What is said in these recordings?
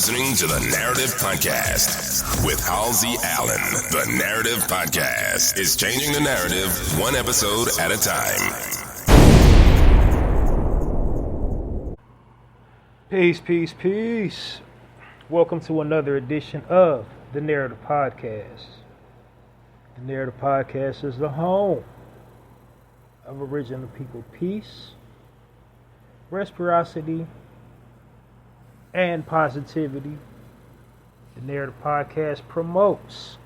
listening to the Narrative Podcast with Halsey Allen. The Narrative Podcast is changing the narrative one episode at a time. Peace. Welcome to another edition of the Narrative Podcast. The Narrative Podcast is the home of original people peace, reciprocity, and positivity. The Narrative Podcast promotes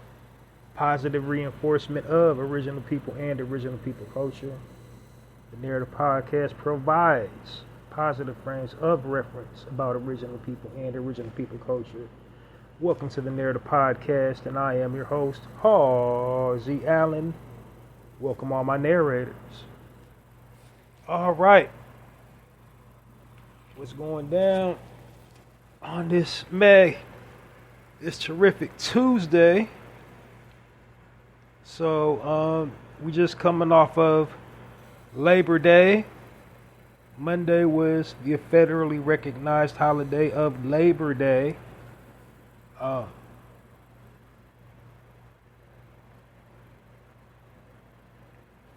positive reinforcement of original people and original people culture. The Narrative Podcast provides positive frames of reference about original people and original people culture. Welcome to the Narrative Podcast, and I am your host, Halsey Allen. Welcome all my narrators. All right. What's going down on this terrific Tuesday? So, we just coming off of Labor Day. Monday was the federally recognized holiday of Labor Day.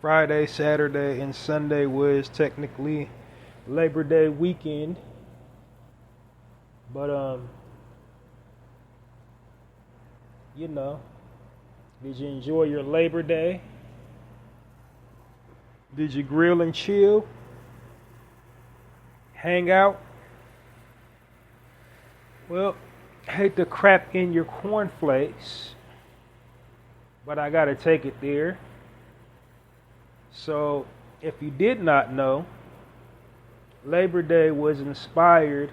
Friday, Saturday, and Sunday was technically Labor Day weekend. But, did you enjoy your Labor Day? Did you grill and chill? Hang out? Well, I hate to crap in your cornflakes, but I gotta take it there. So, if you did not know, Labor Day was inspired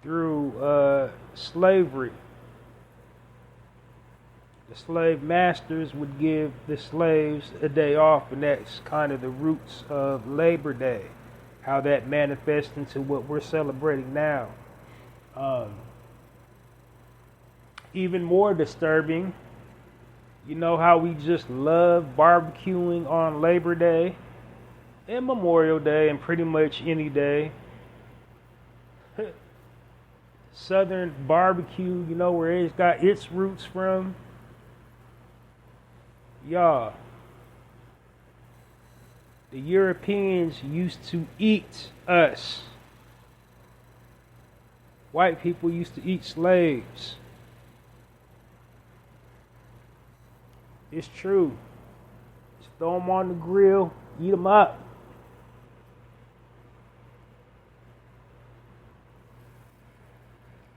through slavery. The slave masters would give the slaves a day off, and that's kind of the roots of Labor Day, how that manifests into what we're celebrating now. Even more disturbing, you know how we just love barbecuing on Labor Day and Memorial Day and pretty much any day. Southern barbecue, you know where it's got its roots from? Y'all, the Europeans used to eat us. White people used to eat slaves. It's true. Just throw them on the grill, eat them up.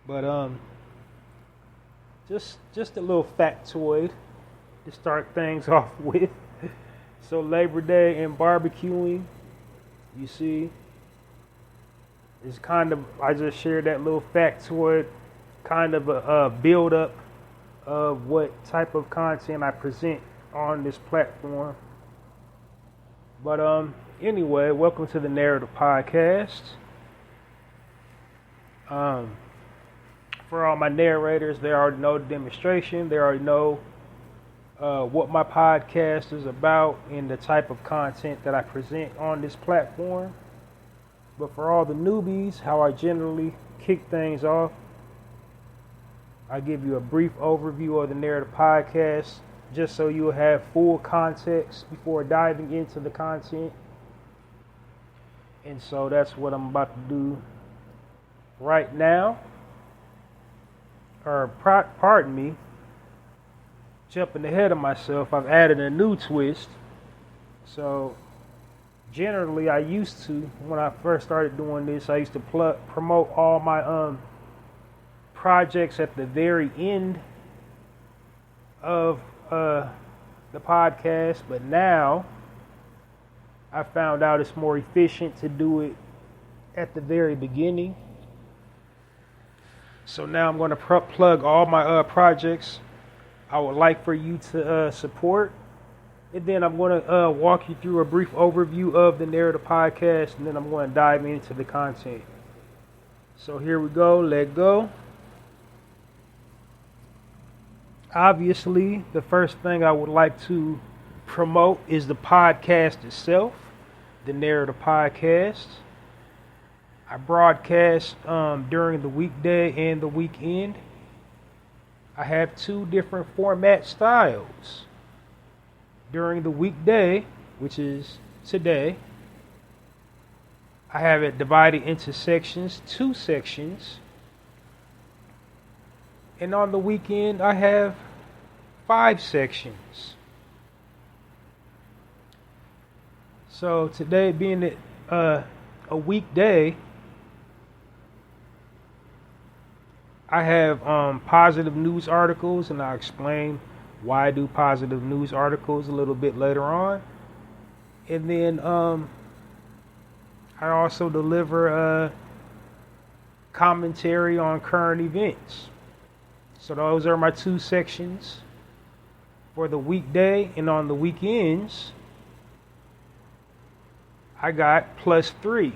But just a little factoid to start things off with. So Labor Day and barbecuing, you see, is kind of, I just shared that little factoid, kind of a build up of what type of content I present on this platform. But anyway, welcome to the Narrative Podcast. For all my narrators, they already know the demonstration. They already know what my podcast is about and the type of content that I present on this platform. But for all the newbies, how I generally kick things off, I give you a brief overview of the Narrative Podcast, just so you'll have full context before diving into the content. And so that's what I'm about to do right now. Or pardon me, jumping ahead of myself, I've added a new twist. So generally I used to, when I first started doing this, I used to promote all my projects at the very end of the podcast, but now I found out it's more efficient to do it at the very beginning. So now I'm going to plug all my projects I would like for you to support. And then I'm going to walk you through a brief overview of the Narrative Podcast, and then I'm going to dive into the content. So here we go. Let go. Obviously, the first thing I would like to promote is the podcast itself, the Narrative Podcast. I broadcast during the weekday and the weekend. I have two different format styles. During the weekday, which is today, I have it divided into sections, 2 sections. And on the weekend, I have 5 sections. So today being a weekday, I have positive news articles, and I'll explain why I do positive news articles a little bit later on. And then I also deliver commentary on current events. So those are my 2 sections for the weekday. And on the weekends, I got +3.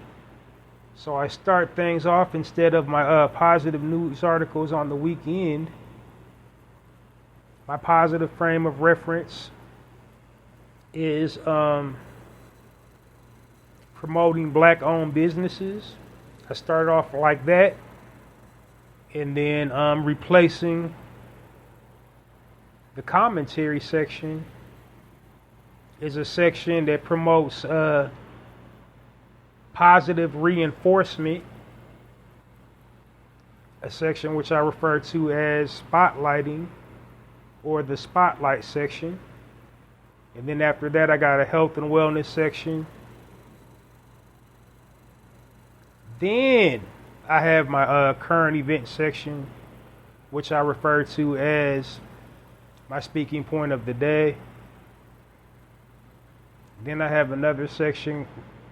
So I start things off, instead of my positive news articles on the weekend, my positive frame of reference is promoting black-owned businesses. I started off like that, and then replacing the commentary section is a section that promotes positive reinforcement, a section which I refer to as spotlighting, or the spotlight section. And then after that, I got a health and wellness section. Then I have my current event section, which I refer to as my speaking point of the day. Then I have another section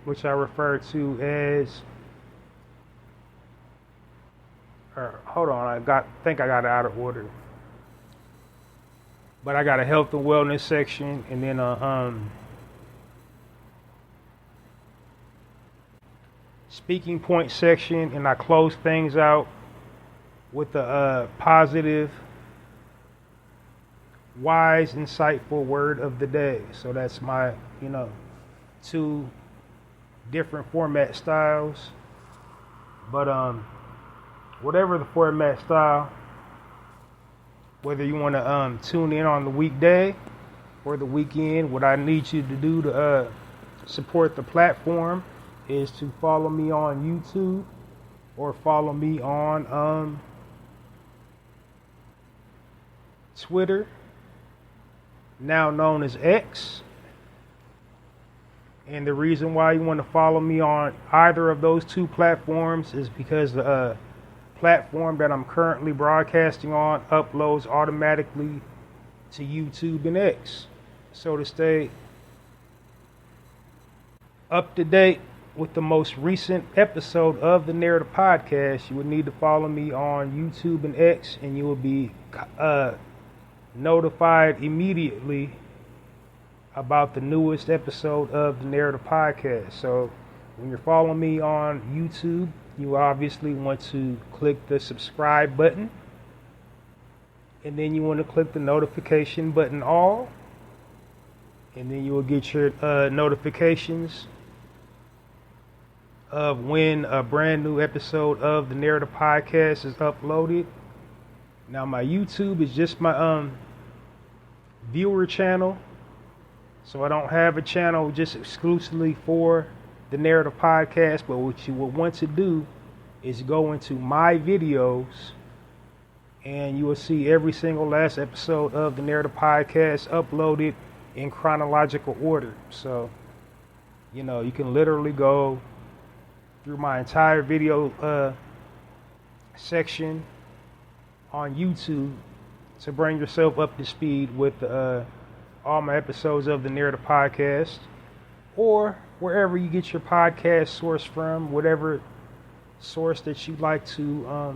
which I refer to as, hold on, I think I got it out of order. But I got a health and wellness section, and then a speaking point section, and I close things out with a positive, wise, insightful word of the day. So that's my, 2 different format styles. But whatever the format style, whether you want to tune in on the weekday or the weekend, what I need you to do to support the platform is to follow me on YouTube or follow me on Twitter, now known as X. And the reason why you want to follow me on either of those 2 platforms is because the platform that I'm currently broadcasting on uploads automatically to YouTube and X. So to stay up to date with the most recent episode of the Narrator Podcast, you would need to follow me on YouTube and X, and you will be notified immediately about the newest episode of the Narrator Podcast. So when you're following me on YouTube, you obviously want to click the subscribe button, and then you want to click the notification button all, and then you will get your notifications of when a brand new episode of the Narrator Podcast is uploaded. Now my YouTube is just my viewer channel, so I don't have a channel just exclusively for the Narrator Podcast. But what you will want to do is go into my videos, and you will see every single last episode of the Narrator Podcast uploaded in chronological order. So you can literally go through my entire video section on YouTube to bring yourself up to speed with all my episodes of the Narrator Podcast, or wherever you get your podcast source from, whatever source that you'd like to,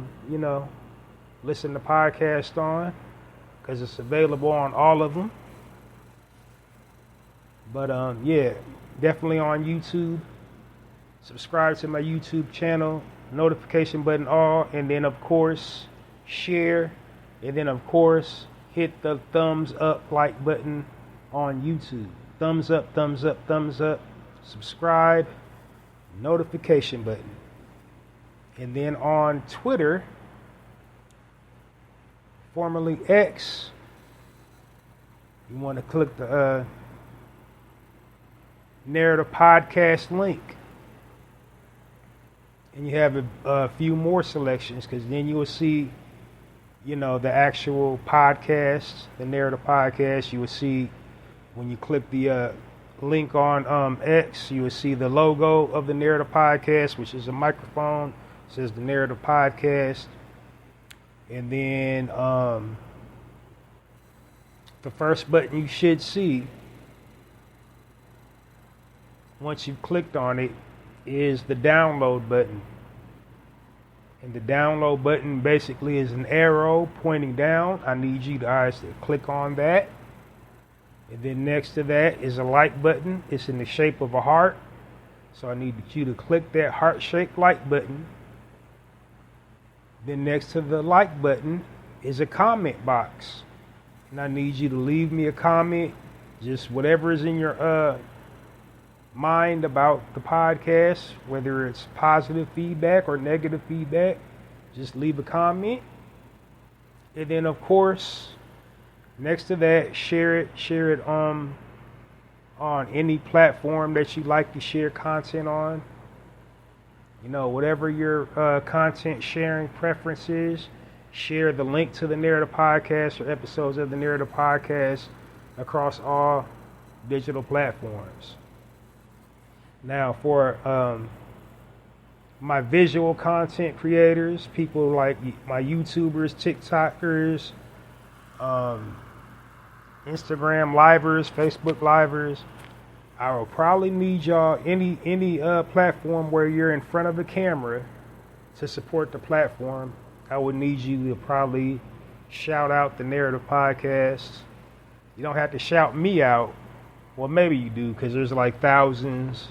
listen to podcast on, because it's available on all of them. But definitely on YouTube. Subscribe to my YouTube channel, notification button all, and then of course share, and then of course hit the thumbs up like button on YouTube. Thumbs up, thumbs up, thumbs up. Subscribe, notification button. And then on Twitter, formerly X, you want to click the Narrative Podcast link. And you have a few more selections, because then you will see, the actual podcast, the Narrative Podcast. You will see, when you click the link on X, you will see the logo of the Narrative Podcast, which is a microphone. It says the Narrative Podcast. And then the first button you should see, once you've clicked on it, is the download button. And the download button basically is an arrow pointing down. I need you guys to click on that. And then next to that is a like button. It's in the shape of a heart. So I need you to click that heart-shaped like button. Then next to the like button is a comment box. And I need you to leave me a comment, just whatever is in your mind about the podcast, whether it's positive feedback or negative feedback. Just leave a comment. And then, of course, next to that, share it on any platform that you like to share content on. Whatever your content sharing preference is, share the link to the Narrative Podcast or episodes of the Narrative Podcast across all digital platforms. Now, for my visual content creators, people like my YouTubers, TikTokers, Instagram livers, Facebook livers, I will probably need y'all, any platform where you're in front of a camera to support the platform. I would need you to probably shout out the Narrative Podcast. You don't have to shout me out. Well, maybe you do, because there's like thousands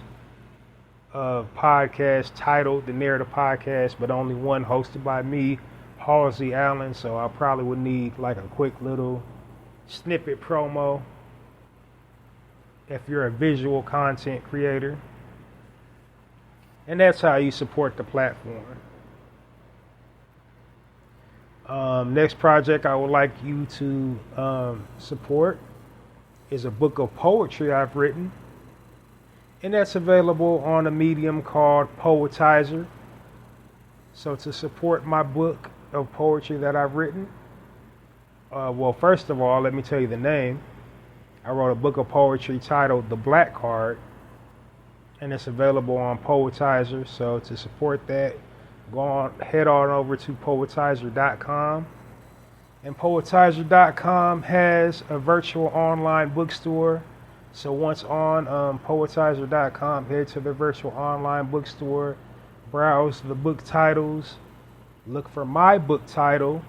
of podcasts titled the Narrative Podcast, but only one hosted by me, Halsey Allen. So I probably would need like a quick little snippet promo if you're a visual content creator. And that's how you support the platform. Next project I would like you to support is a book of poetry I've written. And that's available on a medium called Poetizer. So to support my book of poetry that I've written, well, first of all, let me tell you the name. I wrote a book of poetry titled The Black Card, and it's available on Poetizer. So to support that, head on over to poetizer.com. And poetizer.com has a virtual online bookstore. So once on poetizer.com, head to the virtual online bookstore, browse the book titles, look for my book title,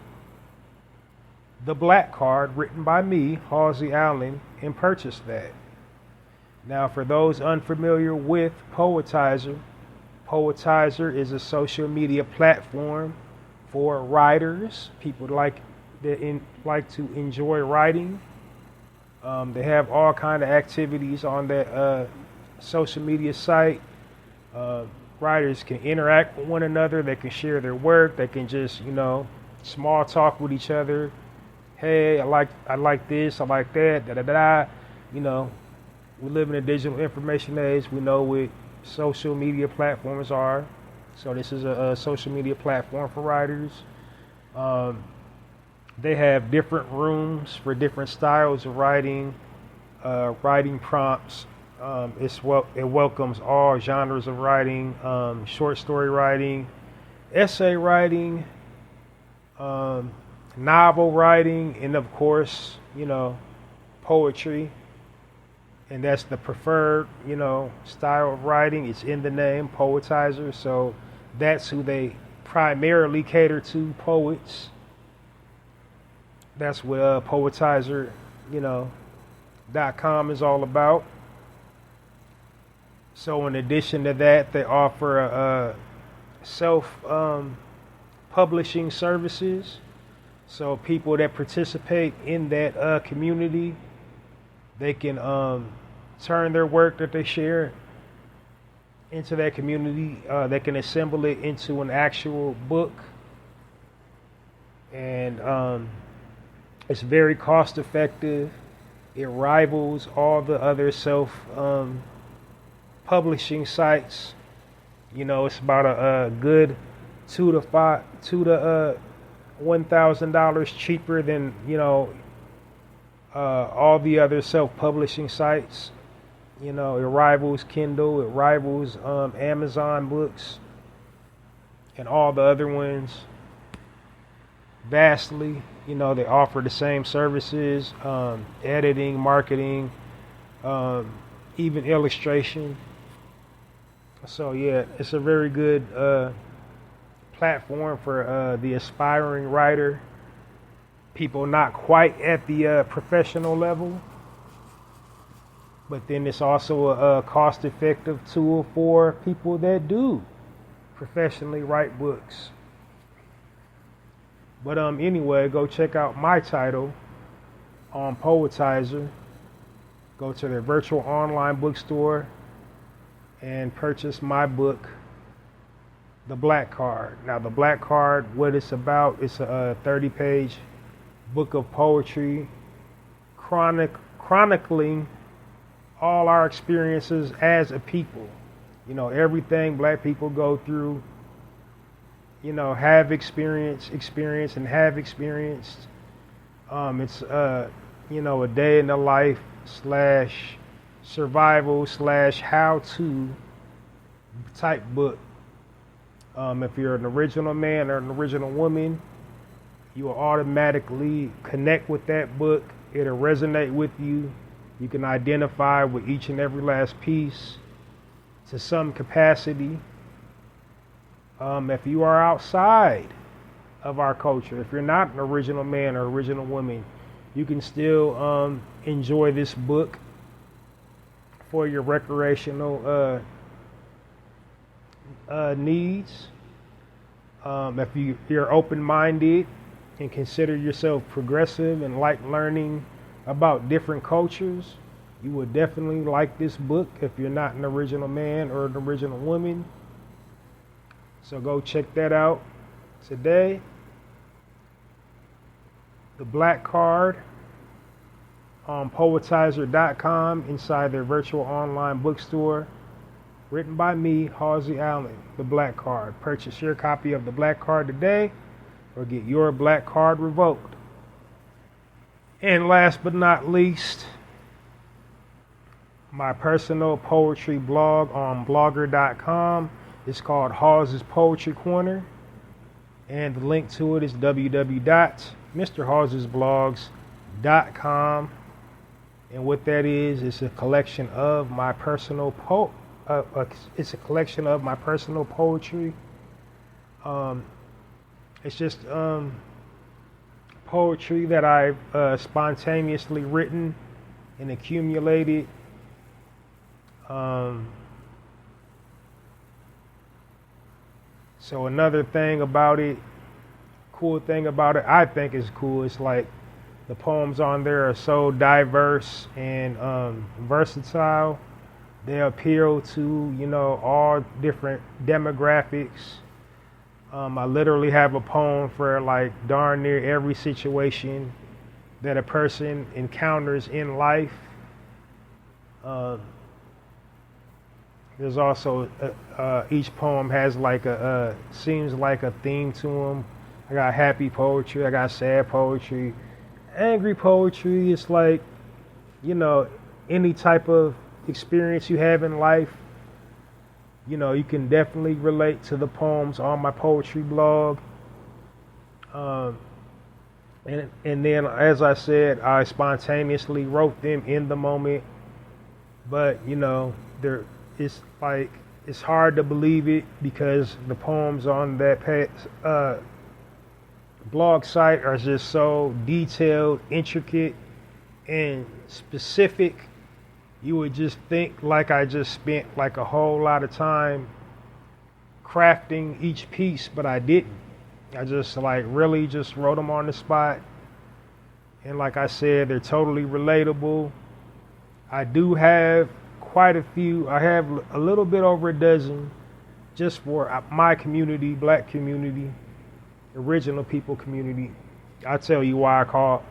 The Black Card, written by me, Halsey Allen, and purchase that. Now, for those unfamiliar with Poetizer, Poetizer is a social media platform for writers, people like to enjoy writing. They have all kind of activities on that social media site. Writers can interact with one another. They can share their work. They can just, small talk with each other. Hey, I like this. I like that. Da da da. We live in a digital information age. We know what social media platforms are. So this is a social media platform for writers. They have different rooms for different styles of writing, writing prompts. It welcomes all genres of writing, short story writing, essay writing, novel writing, and of course, poetry. And that's the preferred, style of writing. It's in the name, Poetizer. So that's who they primarily cater to, poets. That's what Poetizer, .com is all about. So in addition to that, they offer self-publishing services. So people that participate in that community, they can turn their work that they share into that community that can assemble it into an actual book. And it's very cost effective. It rivals all the other self publishing sites. You know, it's about a good $2 to $1,000 cheaper than, you know, all the other self-publishing sites. You know, it rivals Kindle, it rivals Amazon Books, and all the other ones vastly. You know, they offer the same services, editing, marketing, even illustration. So yeah, it's a very good platform for the aspiring writer, people not quite at the professional level. But then it's also a cost-effective tool for people that do professionally write books. But anyway, go check out my title on Poetizer. Go to their virtual online bookstore and purchase my book, The Black Card. Now, The Black Card, what it's about, it's a 30-page book of poetry chronicling all our experiences as a people. You know, everything black people go through, you know, have experienced, and have experienced. It's, you know, a day in the life / survival / how-to type book. If you're an original man or an original woman, you will automatically connect with that book. It'll resonate with you. You can identify with each and every last piece to some capacity. If you are outside of our culture, if you're not an original man or original woman, you can still enjoy this book for your recreational needs. If you're open-minded and consider yourself progressive and like learning about different cultures, you would definitely like this book if you're not an original man or an original woman. So go check that out today. The Black Card on Poetizer.com inside their virtual online bookstore. Written by me, Halsey Allen, The Black Card. Purchase your copy of The Black Card today or get your Black Card revoked. And last but not least, my personal poetry blog on blogger.com. It's called hallziespoetrycorner. And the link to it is www.mrhalziesblogs.com. And what that is, it's a collection of my personal poetry. It's just poetry that I've spontaneously written and accumulated. So another thing about it, cool thing about it, I think is cool. It's like the poems on there are so diverse and versatile. They appeal to, you know, all different demographics. I literally have a poem for like darn near every situation that a person encounters in life. There's also each poem has like seems like a theme to them. I got happy poetry, I got sad poetry, angry poetry. It's like, you know, any type of experience you have in life, you know, you can definitely relate to the poems on my poetry blog. And then, as I said, I spontaneously wrote them in the moment. But, you know, it's like, it's hard to believe it because the poems on that blog site are just so detailed, intricate, and specific. You would just think like I just spent like a whole lot of time crafting each piece, but I didn't. I just like really just wrote them on the spot. And like I said, they're totally relatable. I do have quite a few. I have a little bit over a dozen just for my community, black community, original people community. I'll tell you why I call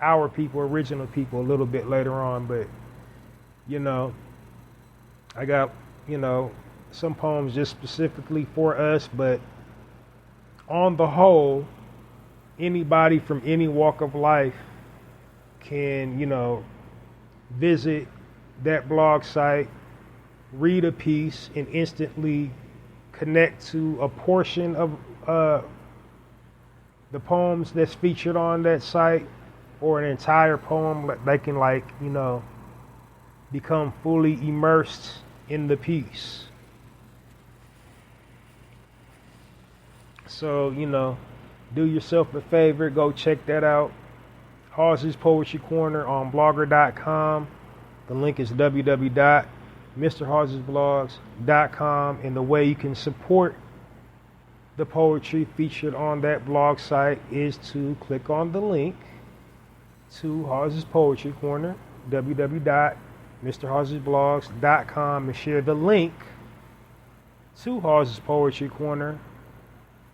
our people original people a little bit later on, but I got, some poems just specifically for us, but on the whole, anybody from any walk of life can, visit that blog site, read a piece, and instantly connect to a portion of the poems that's featured on that site, or an entire poem. They can become fully immersed in the piece. So, do yourself a favor, go check that out. Hallzies Poetry Corner on blogger.com. The link is www.mrhallziesblogs.com, and the way you can support the poetry featured on that blog site is to click on the link to Hallzies Poetry Corner, www.mrhallziesblogs.com, and share the link to Hallzies Poetry Corner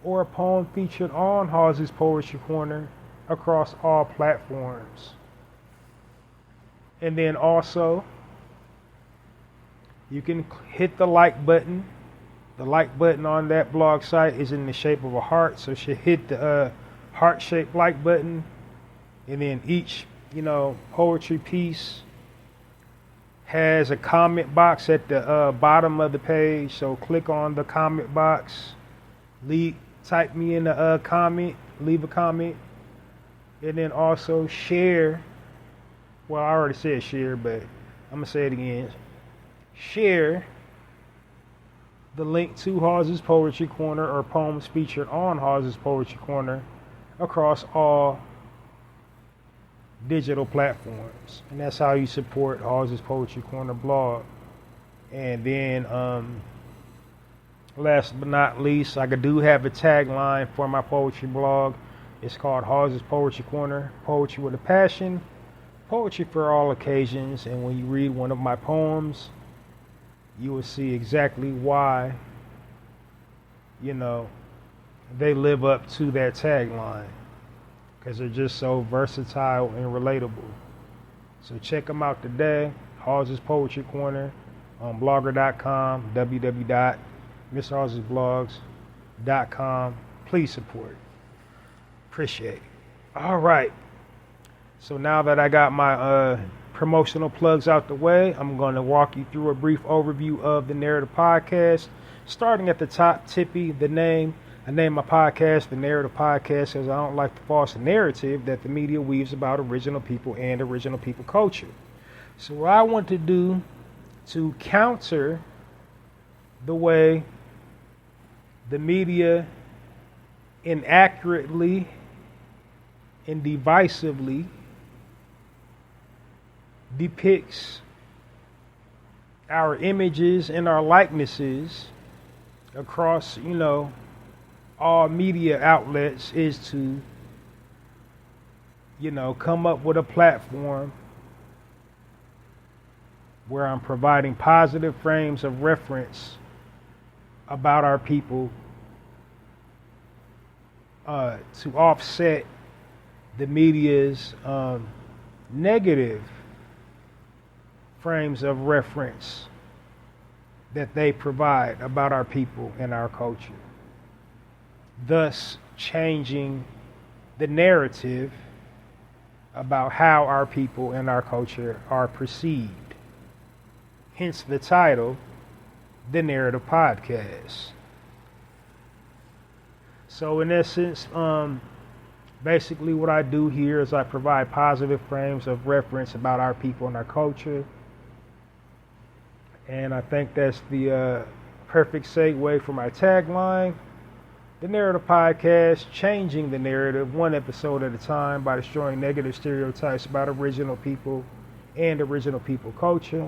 or a poem featured on Hallzies Poetry Corner across all platforms. And then also, you can hit the like button. The like button on that blog site is in the shape of a heart, so you should hit the heart-shaped like button. And then each, poetry piece has a comment box at the bottom of the page. So click on the comment box, type me in the comment, leave a comment, and then also share. Well, I already said share, but I'm going to say it again. Share the link to Hallzies Poetry Corner or poems featured on Hallzies Poetry Corner across all digital platforms. And that's how you support Hallzies Poetry Corner blog. And then last but not least, I do have a tagline for my poetry blog. It's called Hallzies Poetry Corner, Poetry with a Passion, Poetry for All Occasions. And when you read one of my poems, you will see exactly why, they live up to that tagline, because they're just so versatile and relatable. So check them out today, Hallzies Poetry Corner on blogger.com, www.mrhallziesblogs.com. Please support. Appreciate it. All right. So now that I got my promotional plugs out the way, I'm going to walk you through a brief overview of the Narrator Podcast. Starting at the top, Tippy, the name. I named my podcast the Narrator Podcast because I don't like the false narrative that the media weaves about original people and original people culture. So what I want to do to counter the way the media inaccurately and divisively depicts our images and our likenesses across, all media outlets is to, come up with a platform where I'm providing positive frames of reference about our people to offset the media's negative frames of reference that they provide about our people and our culture, thus changing the narrative about how our people and our culture are perceived. Hence the title, The Narrator Podcast. So in essence, basically what I do here is I provide positive frames of reference about our people and our culture. And I think that's the perfect segue for my tagline. The Narrator Podcast, changing the narrative one episode at a time by destroying negative stereotypes about original people and original people culture.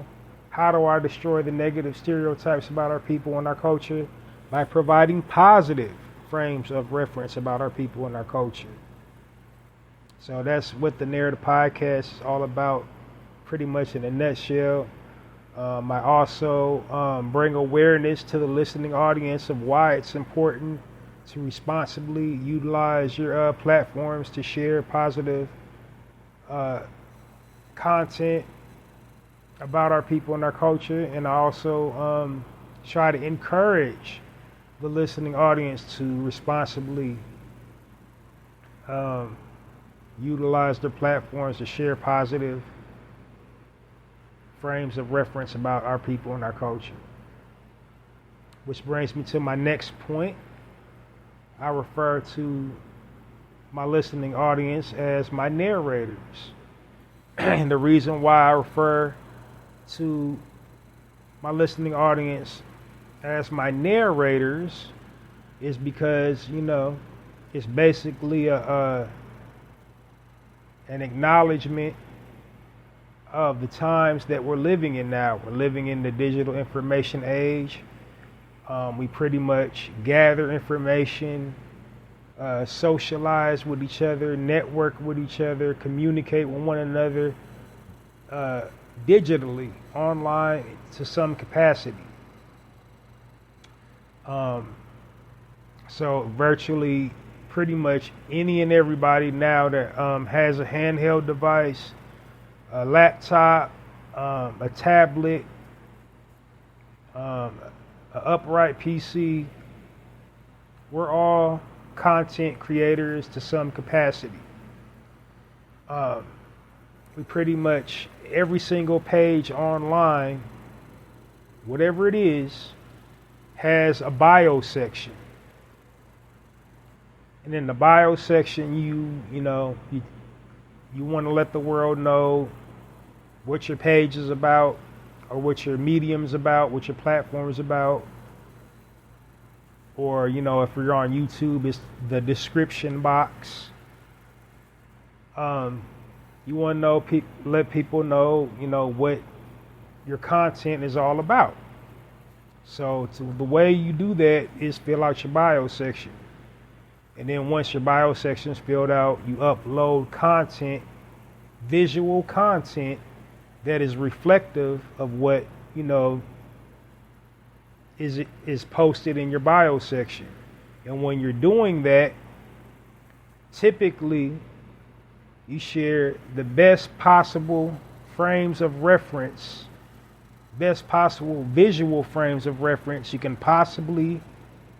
How do I destroy the negative stereotypes about our people and our culture? By providing positive frames of reference about our people and our culture. So that's what the Narrative Podcast is all about, pretty much in a nutshell. I also bring awareness to the listening audience of why it's important to responsibly utilize your platforms to share positive content about our people and our culture. And I also try to encourage the listening audience to responsibly utilize their platforms to share positive frames of reference about our people and our culture. Which brings me to my next point. I refer to my listening audience as my narrators. And the reason why I refer to my listening audience as my narrators is because, it's basically an acknowledgement of the times that we're living in now. We're living in the digital information age. We pretty much gather information, socialize with each other, network with each other, communicate with one another digitally, online to some capacity. So virtually pretty much any and everybody now that has a handheld device, a laptop, a tablet, an upright PC, we're all content creators to some capacity. We pretty much, every single page online, whatever it is, has a bio section. And in the bio section, you want to let the world know what your page is about, or what your medium's about, what your platform is about. Or, if you're on YouTube, it's the description box. You want to let people know, what your content is all about. So the way you do that is fill out your bio section. And then once your bio section is filled out, you upload content, visual content that is reflective of what, is posted in your bio section. And when you're doing that, typically you share the best possible frames of reference, best possible visual frames of reference you can possibly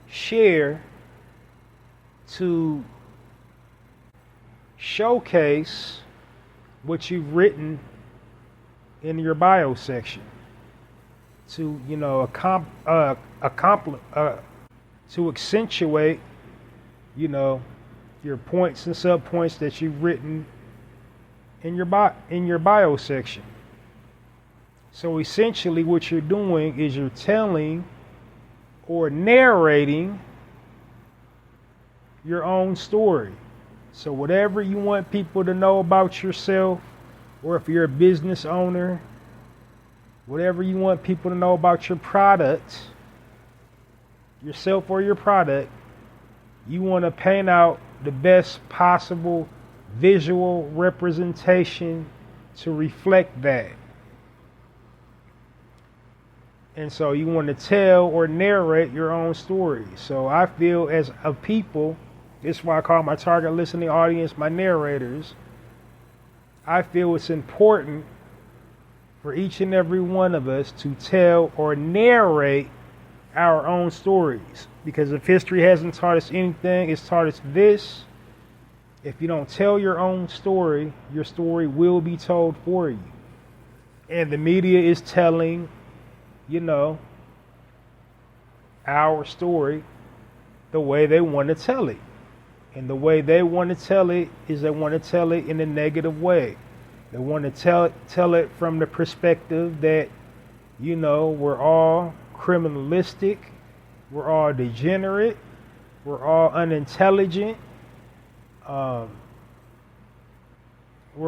share to showcase what you've written in your bio section, to to accentuate your points and subpoints that you've written in your bio section. So essentially what you're doing is you're telling or narrating your own story. So whatever you want people to know about yourself, or if you're a business owner, whatever you want people to know about your product, yourself or your product, you want to paint out the best possible visual representation to reflect that. And so you want to tell or narrate your own story. So I feel as a people, this is why I call my target listening audience my narrators. I feel it's important for each and every one of us to tell or narrate our own stories. Because if history hasn't taught us anything, it's taught us this: if you don't tell your own story, your story will be told for you. And the media is telling, our story the way they want to tell it. And the way they want to tell it is they want to tell it in a negative way. They want to tell it from the perspective that, we're all criminalistic, we're all degenerate, we're all unintelligent, we're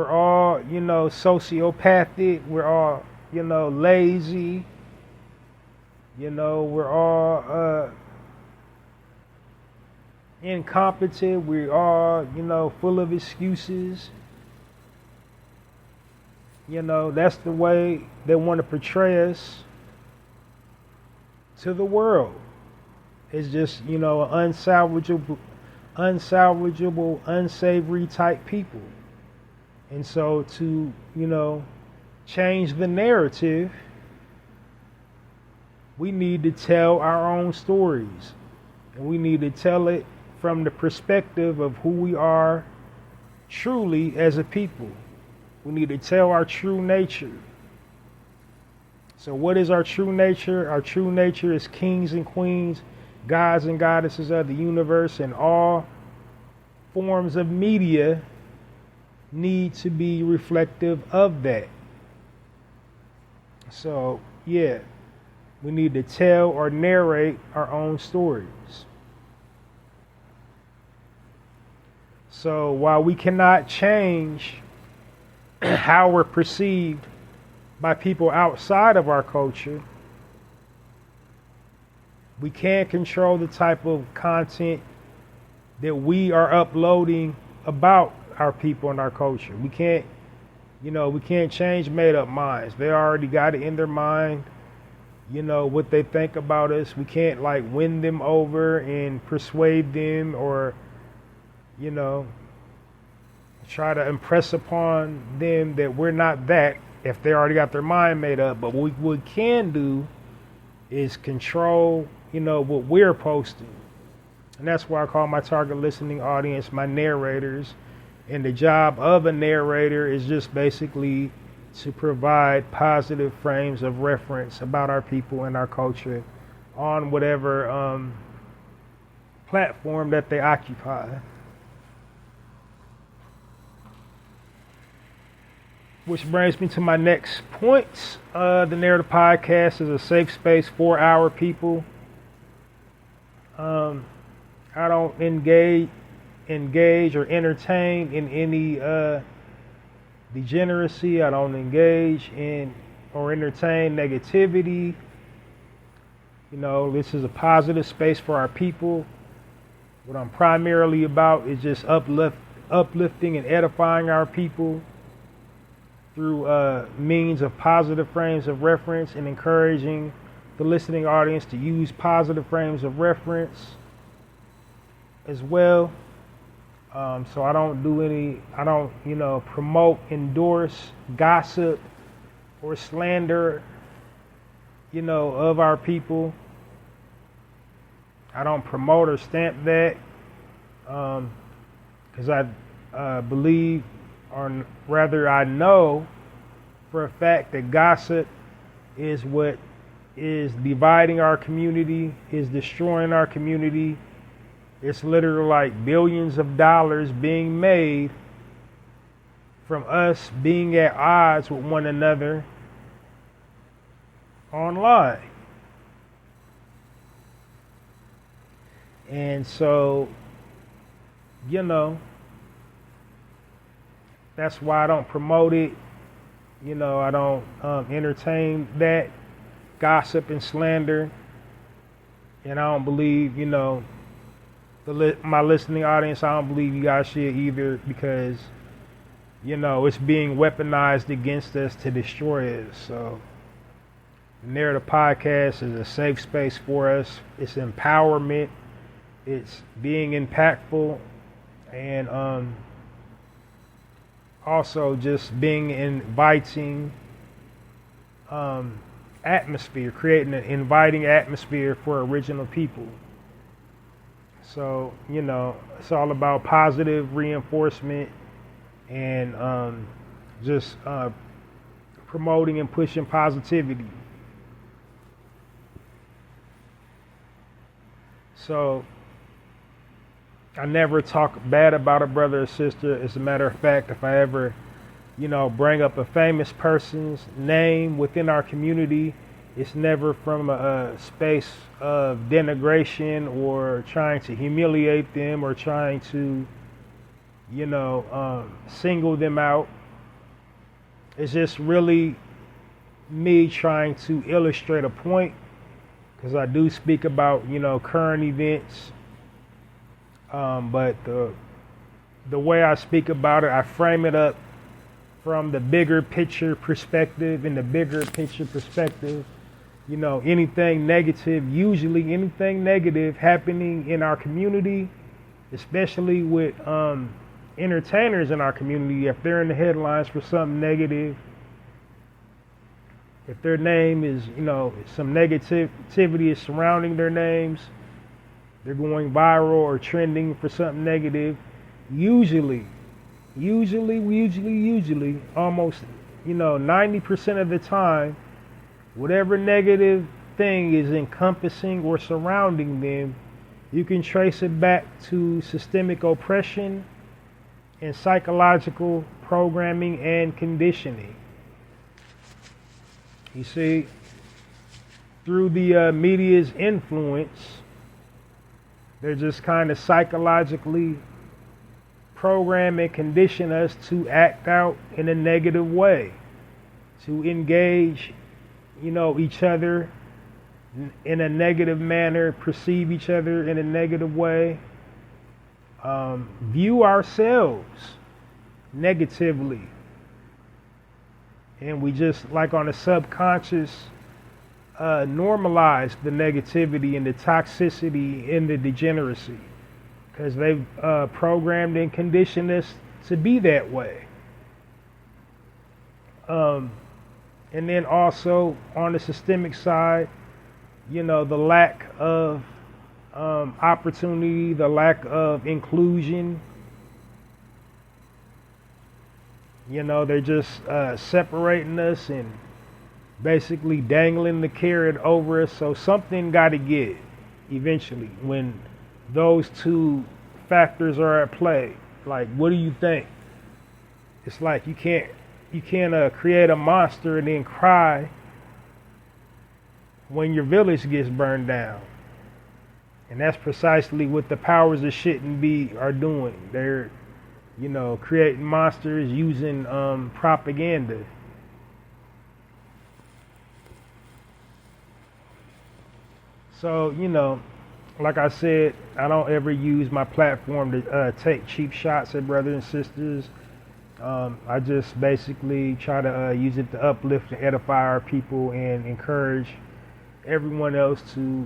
all, sociopathic, we're all, lazy, we're all incompetent, we are, full of excuses. That's the way they want to portray us to the world. It's just, unsalvageable, unsavory type people. And so to, change the narrative, we need to tell our own stories. And we need to tell it from the perspective of who we are truly as a people. We need to tell our true nature. So what is our true nature? Our true nature is kings and queens, gods and goddesses of the universe, and all forms of media need to be reflective of that. So, yeah, we need to tell or narrate our own stories. So while we cannot change how we're perceived by people outside of our culture, we can control the type of content that we are uploading about our people and our culture. We can't change made up minds. They already got it in their mind, what they think about us. We can't win them over and persuade them or, try to impress upon them that we're not that if they already got their mind made up. But what we can do is control, what we're posting. And that's why I call my target listening audience my narrators. And the job of a narrator is just basically to provide positive frames of reference about our people and our culture on whatever platform that they occupy. Which brings me to my next point. The Narrative Podcast is a safe space for our people. I don't engage or entertain in any degeneracy. I don't engage in or entertain negativity. This is a positive space for our people. What I'm primarily about is just uplifting and edifying our people through means of positive frames of reference and encouraging the listening audience to use positive frames of reference as well. So I don't promote, endorse, gossip, or slander, of our people. I don't promote or stamp that, because I believe, or rather I know for a fact that gossip is what is dividing our community, is destroying our community. It's literally billions of dollars being made from us being at odds with one another online. And so, that's why I don't promote it. I don't entertain that gossip and slander. And I don't believe, my listening audience, I don't believe you guys should either, because, it's being weaponized against us to destroy us. So the Narrative Podcast is a safe space for us. It's empowerment. It's being impactful. And also just being inviting atmosphere, creating an inviting atmosphere for original people. So, it's all about positive reinforcement and just promoting and pushing positivity. So, I never talk bad about a brother or sister. As a matter of fact, if I ever, bring up a famous person's name within our community, it's never from a space of denigration or trying to humiliate them or trying to, single them out. It's just really me trying to illustrate a point, because I do speak about, current events. But the way I speak about it, I frame it up from the bigger picture perspective. In the bigger picture perspective, anything negative, usually anything negative happening in our community, especially with entertainers in our community, if they're in the headlines for something negative, if their name is, some negativity is surrounding their names, they're going viral or trending for something negative, usually, almost, 90% of the time, whatever negative thing is encompassing or surrounding them, you can trace it back to systemic oppression and psychological programming and conditioning. You see, through the media's influence, they're just kind of psychologically program and condition us to act out in a negative way, to engage, each other in a negative manner, perceive each other in a negative way, view ourselves negatively. And we just, like on a subconscious, normalize the negativity and the toxicity and the degeneracy, because they've programmed and conditioned us to be that way. And then also on the systemic side, the lack of opportunity, the lack of inclusion. They're just separating us and basically dangling the carrot over us. So something got to give eventually when those two factors are at play. Like, what do you think? It's like you can't create a monster and then cry when your village gets burned down. And that's precisely what the powers that shouldn't be are doing. They're, creating monsters using propaganda. So, like I said, I don't ever use my platform to take cheap shots at brothers and sisters. I just basically try to use it to uplift and edify our people and encourage everyone else to,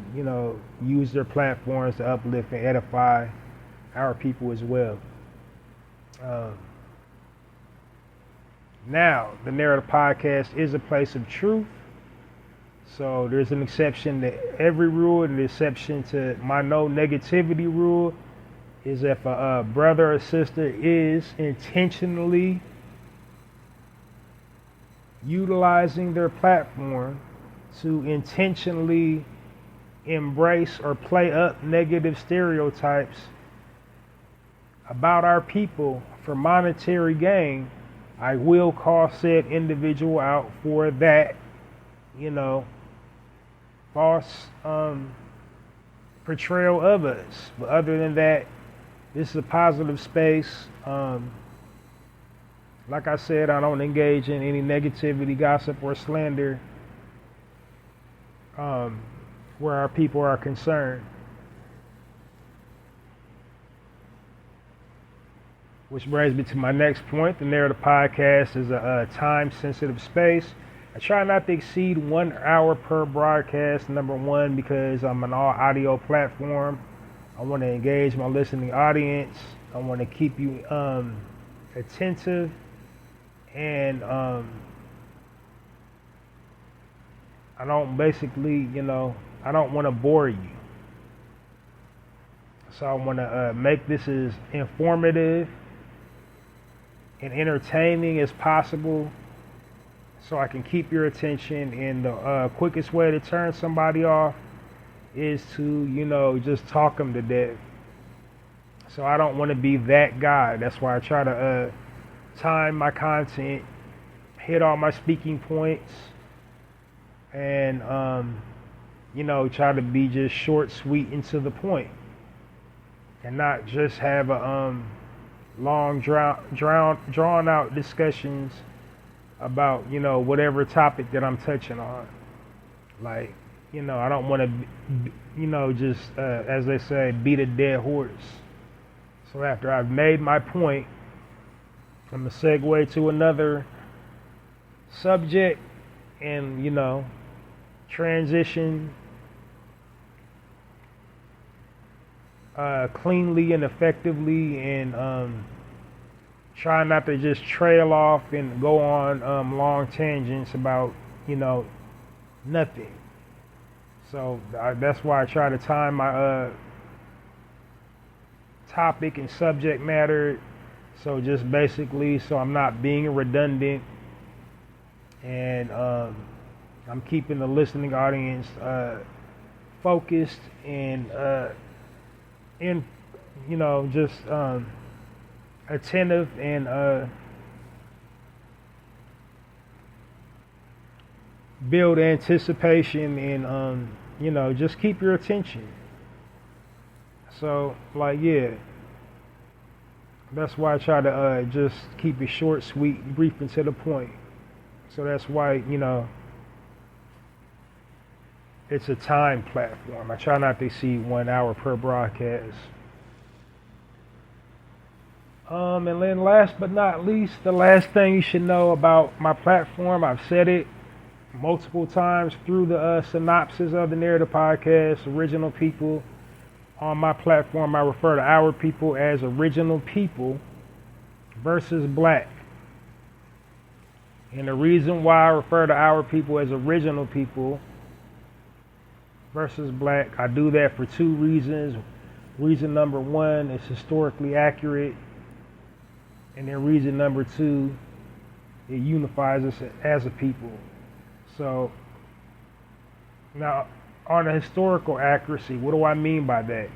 use their platforms to uplift and edify our people as well. Now, the Narrator Podcast is a place of truth. So there's an exception to every rule, and the exception to my no negativity rule is if a brother or sister is intentionally utilizing their platform to intentionally embrace or play up negative stereotypes about our people for monetary gain, I will call said individual out for that, false portrayal of us. But other than that, this is a positive space. Like I said, I don't engage in any negativity, gossip, or slander where our people are concerned. Which brings me to my next point. The Narrator Podcast is a time-sensitive space. I try not to exceed 1 hour per broadcast, number one, because I'm an all-audio platform. I want to engage my listening audience. I want to keep you attentive, and I don't basically, I don't want to bore you. So I want to make this as informative and entertaining as possible, so I can keep your attention. And the quickest way to turn somebody off is to, just talk them to death. So I don't want to be that guy. That's why I try to time my content, hit all my speaking points, and, try to be just short, sweet, and to the point, and not just have a long, drawn out discussions about, whatever topic that I'm touching on. Like, I don't want to, just, as they say, beat a dead horse. So after I've made my point, I'm going to segue to another subject and, transition cleanly and effectively, and try not to just trail off and go on long tangents about, nothing. So that's why I try to time my topic and subject matter. So just basically, so I'm not being redundant, and I'm keeping the listening audience focused and just attentive, and build anticipation, and just keep your attention. So that's why I try to just keep it short, sweet, brief, and to the point. So that's why it's a time platform. I try not to exceed 1 hour per broadcast. And then last but not least, the last thing you should know about my platform, I've said it multiple times through the synopsis of the Narrator podcast, original people. On my platform, I refer to our people as original people versus black. And the reason why I refer to our people as original people versus black, I do that for two reasons. Reason number one, it's historically accurate. And then reason number two, it unifies us as a people. So now, on the historical accuracy, what do I mean by that?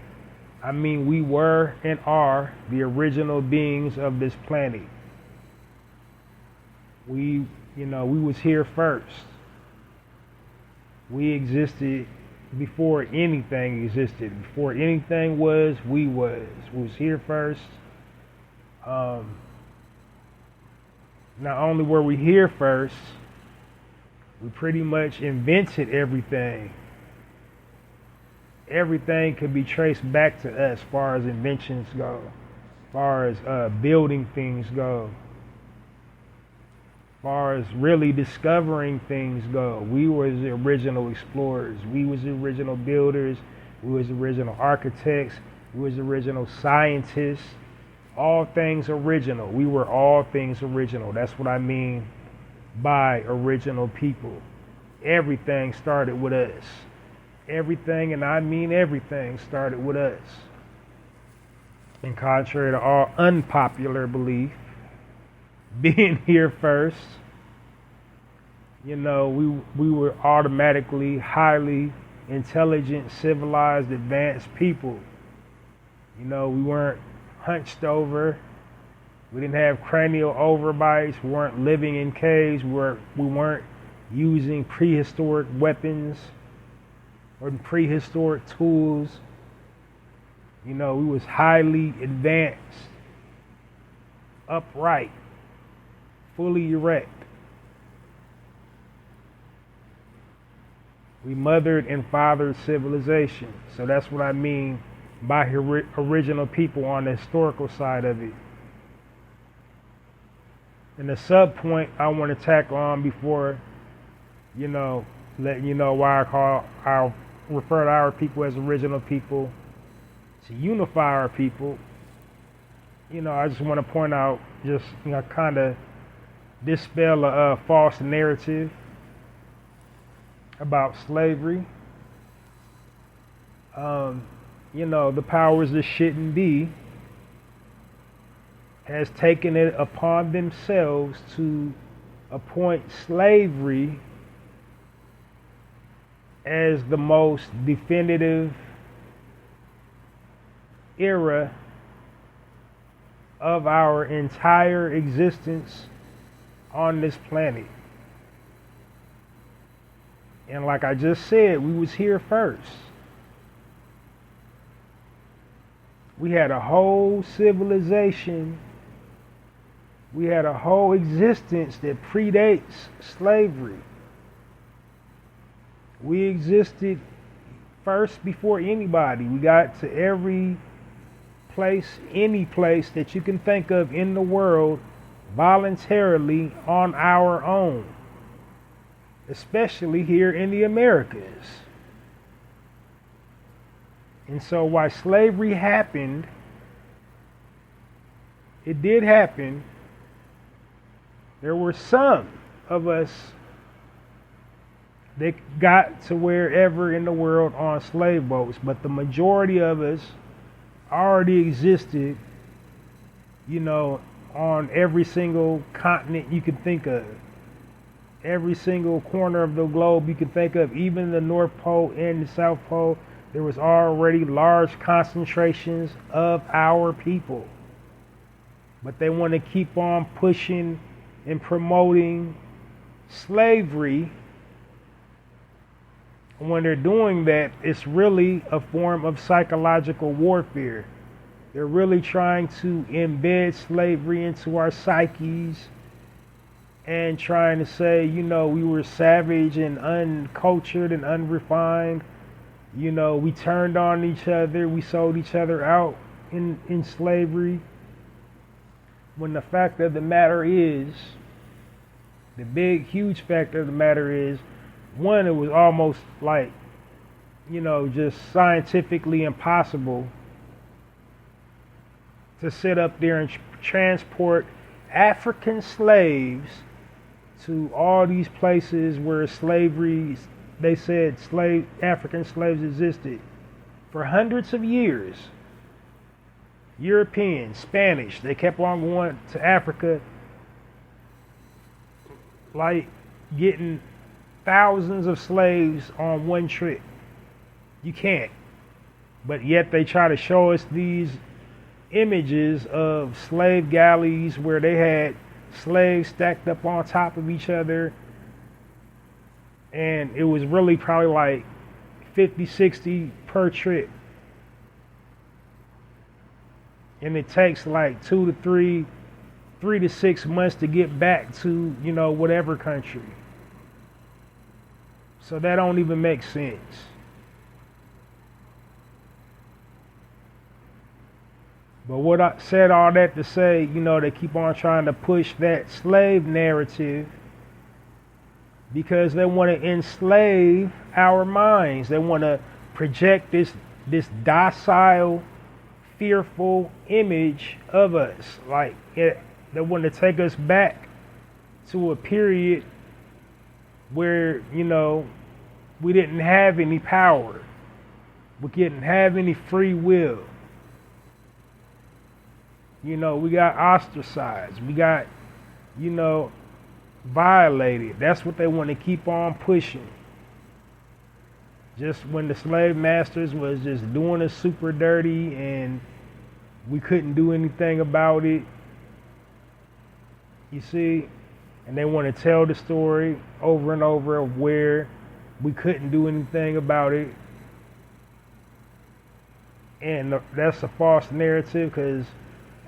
I mean we were and are the original beings of this planet. We was here first. We existed before anything existed. Before anything was, we was. We was here first. Not only were we here first, we pretty much invented everything. Everything can be traced back to us as far as inventions go, as far as building things go, as far as really discovering things go. We were the original explorers. We was the original builders. We was the original architects. We was the original scientists. All things original. We were all things original. That's what I mean by original people. Everything started with us. Everything, and I mean everything, started with us. And contrary to all unpopular belief, being here first, we were automatically highly intelligent, civilized, advanced people. We weren't hunched over. We didn't have cranial overbites. We weren't living in caves. We weren't using prehistoric weapons or prehistoric tools. We was highly advanced, upright, fully erect. We mothered and fathered civilization. So that's what I mean by original people on the historical side of it. And the sub point I want to tackle on before, letting you know why I refer to our people as original people, to unify our people. I just want to point out, just kind of dispel a false narrative about slavery. The powers that shouldn't be has taken it upon themselves to appoint slavery as the most definitive era of our entire existence on this planet. And like I just said, we was here first. We had a whole civilization. We had a whole existence that predates slavery. We existed first before anybody. We got to every place, any place that you can think of in the world voluntarily on our own, especially here in the Americas. And so while slavery happened, it did happen, there were some of us that got to wherever in the world on slave boats, but the majority of us already existed, on every single continent you could think of. Every single corner of the globe you could think of, even the North Pole and the South Pole, there was already large concentrations of our people. But they want to keep on pushing and promoting slavery. When they're doing that, it's really a form of psychological warfare. They're really trying to embed slavery into our psyches and trying to say, we were savage and uncultured and unrefined. We turned on each other. We sold each other out in slavery. When the fact of the matter is, the big, huge fact of the matter is, one, it was almost like, just scientifically impossible to sit up there and transport African slaves to all these places where slavery, they said African slaves existed for hundreds of years. European, Spanish, they kept on going to Africa, like getting thousands of slaves on one trip. You can't. But yet they try to show us these images of slave galleys where they had slaves stacked up on top of each other, and it was really probably like 50, 60 per trip. And it takes like 3 to 6 months to get back to, whatever country. So that don't even make sense. But what I said all that to say, they keep on trying to push that slave narrative because they want to enslave our minds. They want to project this docile, fearful image of us. Like they want to take us back to a period where, we didn't have any power. We didn't have any free will. We got ostracized. We got, violated. That's what they want to keep on pushing. Just when the slave masters was just doing us super dirty and we couldn't do anything about it. You see? And they want to tell the story over and over of where we couldn't do anything about it. And that's a false narrative because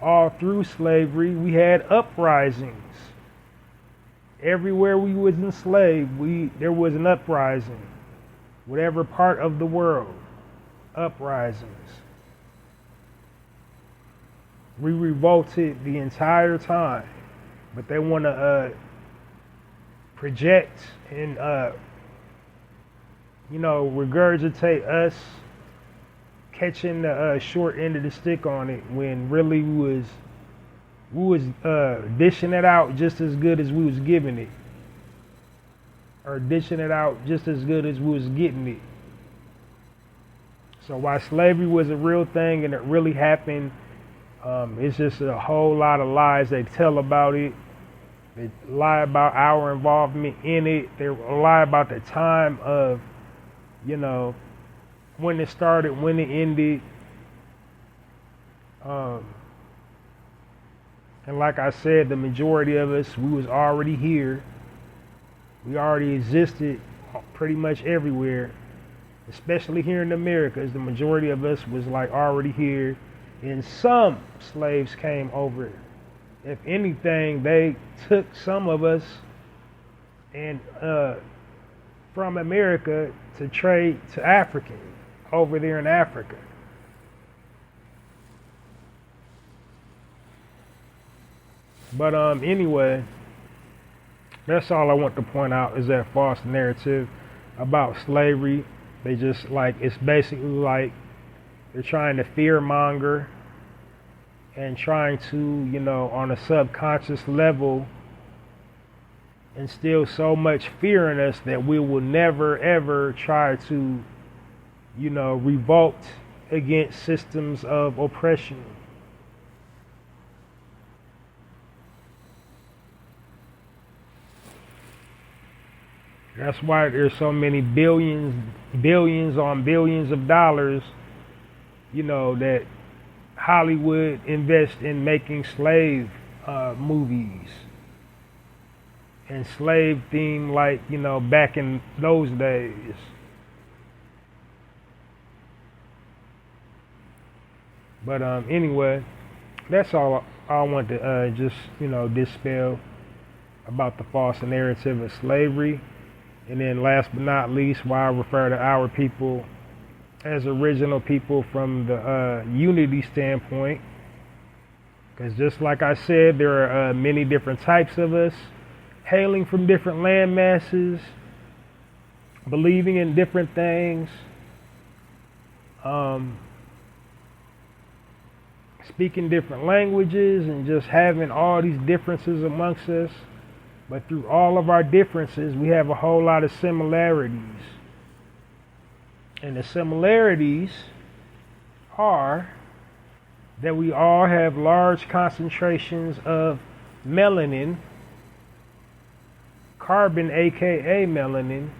all through slavery, we had uprisings. Everywhere we was enslaved, there was an uprising. Whatever part of the world, uprisings. We revolted the entire time, but they want to project and regurgitate us catching the short end of the stick on it when really we was dishing it out just as good as we was giving it, or dishing it out just as good as we was getting it. So while slavery was a real thing and it really happened, it's just a whole lot of lies they tell about it. They lie about our involvement in it. They lie about the time of, when it started, when it ended. And like I said, the majority of us, we was already here. We already existed pretty much everywhere, especially here in America. The majority of us was like already here, and some slaves came over. If anything, they took some of us and from America to trade to African over there in Africa. But anyway, that's all I want to point out is that false narrative about slavery. They just like, it's basically like they're trying to fear monger and trying to, on a subconscious level, instill so much fear in us that we will never ever try to, revolt against systems of oppression. That's why there's so many billions on billions of dollars, that Hollywood invests in making slave movies and slave theme, like, back in those days. But anyway, that's all I want to just, dispel about the false narrative of slavery. And then last but not least, why I refer to our people as original people from the unity standpoint. Because just like I said, there are many different types of us, hailing from different land masses, believing in different things, speaking different languages, and just having all these differences amongst us. But through all of our differences, we have a whole lot of similarities. And the similarities are that we all have large concentrations of melanin, carbon, aka melanin.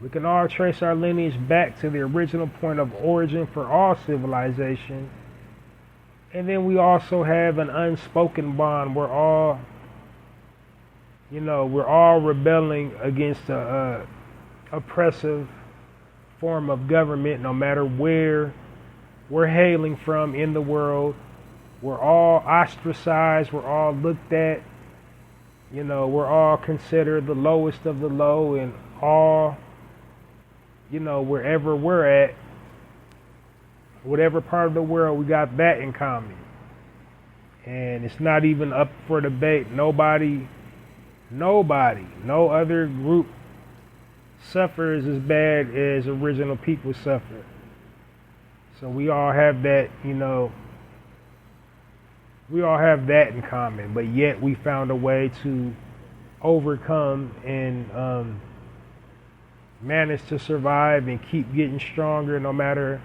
We can all trace our lineage back to the original point of origin for all civilization. And then we also have an unspoken bond. We're all rebelling against a oppressive form of government, no matter where we're hailing from in the world. We're all ostracized. We're all looked at. We're all considered the lowest of the low, and all, wherever we're at, whatever part of the world, we got that in common. And it's not even up for debate. Nobody, no other group suffers as bad as original people suffer. So we all have that, we all have that in common, but yet we found a way to overcome and manage to survive and keep getting stronger no matter,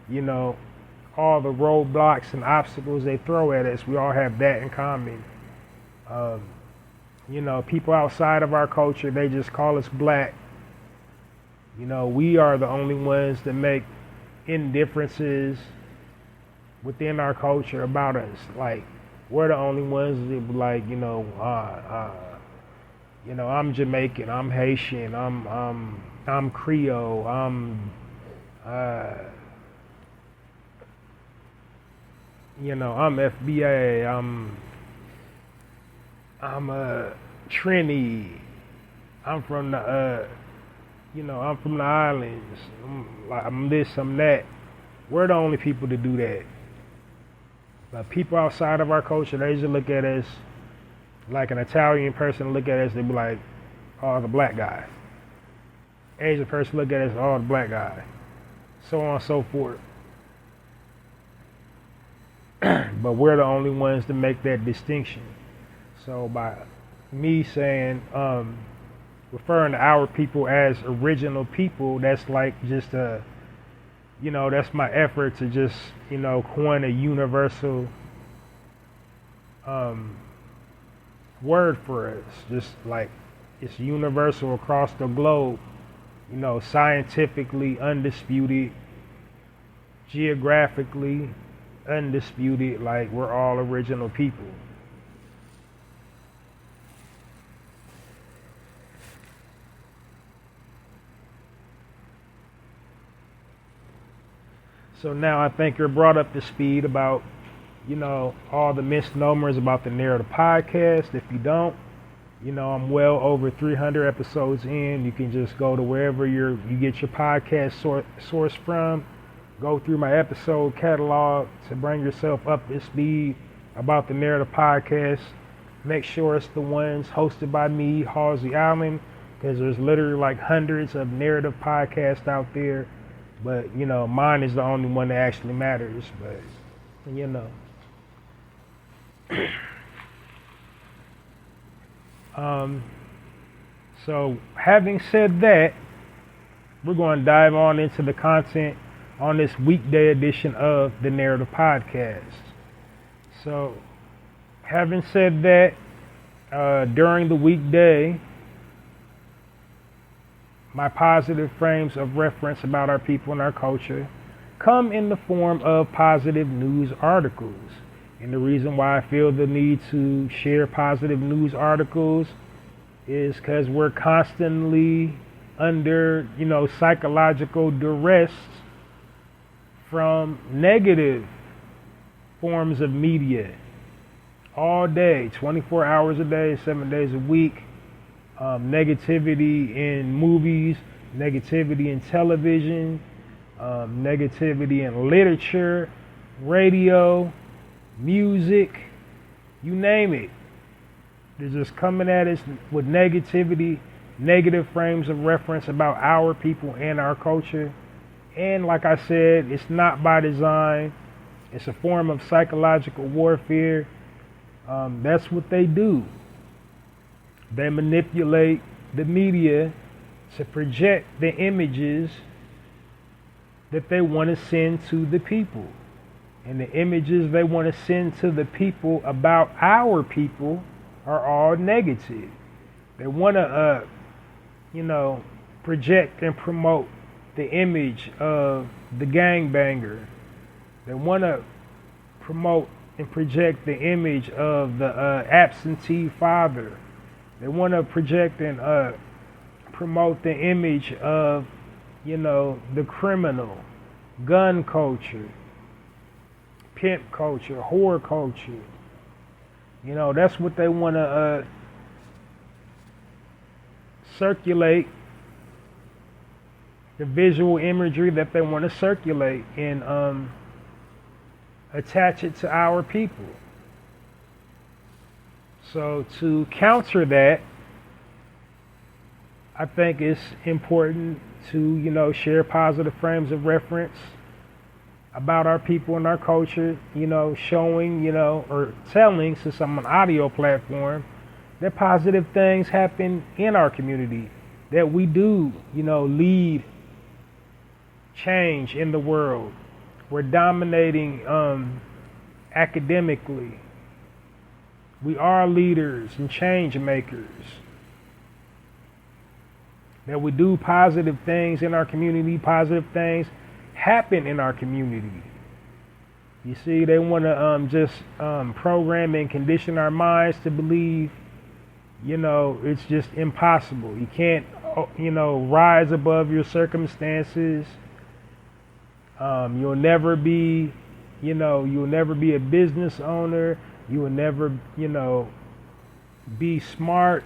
all the roadblocks and obstacles they throw at us. We all have that in common. People outside of our culture, they just call us black. We are the only ones that make indifferences within our culture about us. Like, we're the only ones that be like, I'm Jamaican, I'm Haitian, I'm Creole, I'm FBA, I'm Trini, I'm from the I'm from the islands. I'm this, I'm that. We're the only people to do that. But people outside of our culture, they just look at us like an Italian person look at us, they be like, oh, the black guy. Asian person look at us, oh, the black guy. So on and so forth. But we're the only ones to make that distinction. So by me saying, referring to our people as original people, that's like just that's my effort to just, coin a universal word for us. Just like it's universal across the globe, scientifically undisputed, geographically undisputed, like we're all original people. So now I think you're brought up to speed about, all the misnomers about the Narrator podcast. If you don't, I'm well over 300 episodes in. You can just go to wherever you get your podcast source from. Go through my episode catalog to bring yourself up to speed about the Narrative Podcast, make sure it's the ones hosted by me, Halsey Allen, because there's literally like hundreds of narrative podcasts out there. But, you know, mine is the only one that actually matters. But, you know. So, having said that, we're going to dive on into the content on this weekday edition of the Narrative Podcast. So, having said that, during the weekday, my positive frames of reference about our people and our culture come in the form of positive news articles. And the reason why I feel the need to share positive news articles is because we're constantly under, you know, psychological duress from negative forms of media all day, 24 hours a day, 7 days a week. Negativity in movies, negativity in television, negativity in literature, radio, music, you name it. They're just coming at us with negativity, negative frames of reference about our people and our culture. And like I said, it's not by design. It's a form of psychological warfare. That's what they do. They manipulate the media to project the images that they want to send to the people. And the images they want to send to the people about our people are all negative. They want to, project and promote the image of the gangbanger. They want to promote and project the image of the absentee father. They want to project and promote the image of, the criminal, gun culture, pimp culture, whore culture. That's what they want to circulate, the visual imagery that they want to circulate and attach it to our people. So to counter that, I think it's important to, share positive frames of reference about our people and our culture, showing, or telling, since I'm an audio platform, that positive things happen in our community, that we do, lead change in the world. We're dominating academically. We are leaders and change makers. That we do positive things in our community, positive things happen in our community. You see, they want to just program and condition our minds to believe, it's just impossible. You can't, rise above your circumstances. You'll never be, you'll never be a business owner. You will never, be smart.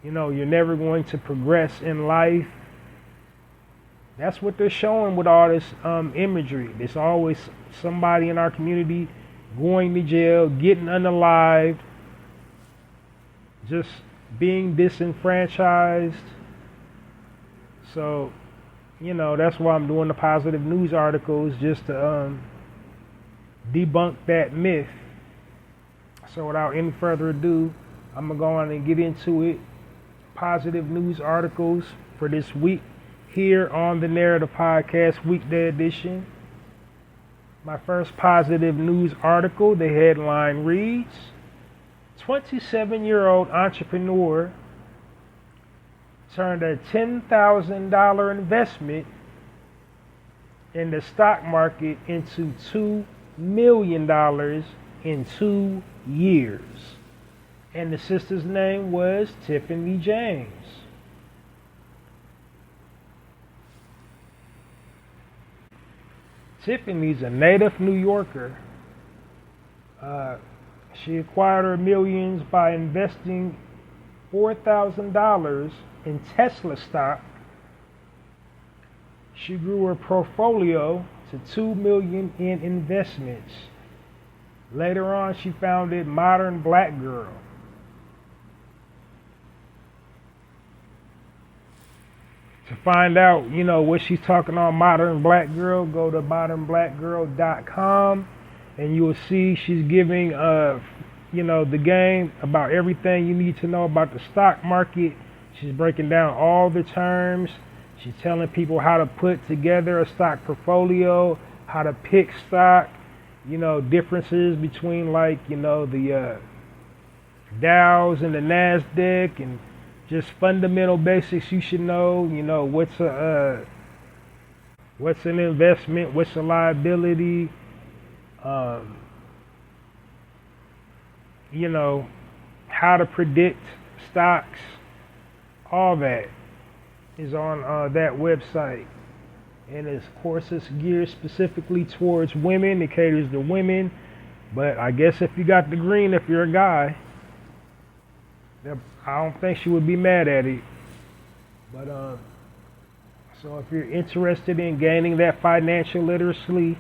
You're never going to progress in life. That's what they're showing with all this imagery. There's always somebody in our community going to jail, getting unalived, just being disenfranchised. So, that's why I'm doing the positive news articles, just to debunk that myth. So without any further ado, I'm going to go on and get into it. Positive news articles for this week here on the Narrative Podcast weekday edition. My first positive news article, the headline reads, 27-year-old entrepreneur turned a $10,000 investment in the stock market into $2 million in 2 years. And the sister's name was Tiffany James. Tiffany's a native New Yorker. She acquired her millions by investing $4,000 in Tesla stock. She grew her portfolio to $2 million in investments. Later on, she founded Modern Black Girl. To find out, what she's talking on Modern Black Girl, go to modernblackgirl.com and you will see she's giving, the game about everything you need to know about the stock market. She's breaking down all the terms. She's telling people how to put together a stock portfolio, how to pick stock, differences between the Dows and the NASDAQ, and just fundamental basics you should know. What's an investment, what's a liability, how to predict stocks, all that is on that website. And of course, it's geared specifically towards women. It caters to women. But I guess if you got the green, if you're a guy, I don't think she would be mad at it. But so if you're interested in gaining that financial literacy,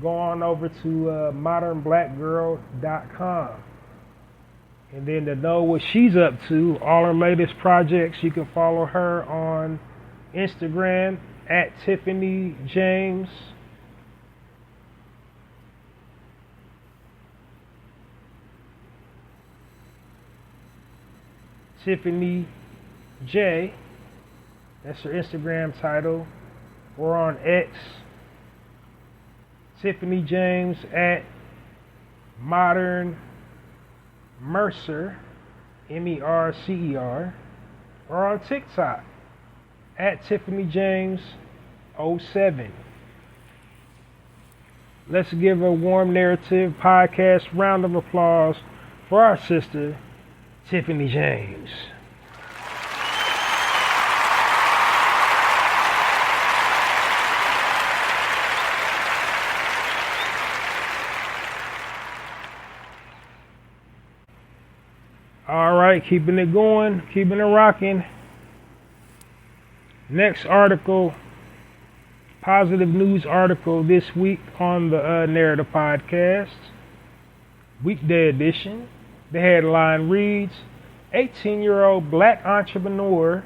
go on over to modernblackgirl.com. And then to know what she's up to, all her latest projects, you can follow her on Instagram at Tiffany James. Tiffany J. That's her Instagram title. Or on X, Tiffany James at Modern Mercer, MERCER. Or on TikTok at Tiffany James 07. Let's give a warm narrative podcast round of applause for our sister, Tiffany James. All right, keeping it going, keeping it rocking. Next article, positive news article this week on the Narrator podcast, weekday edition. The headline reads, 18-year-old black entrepreneur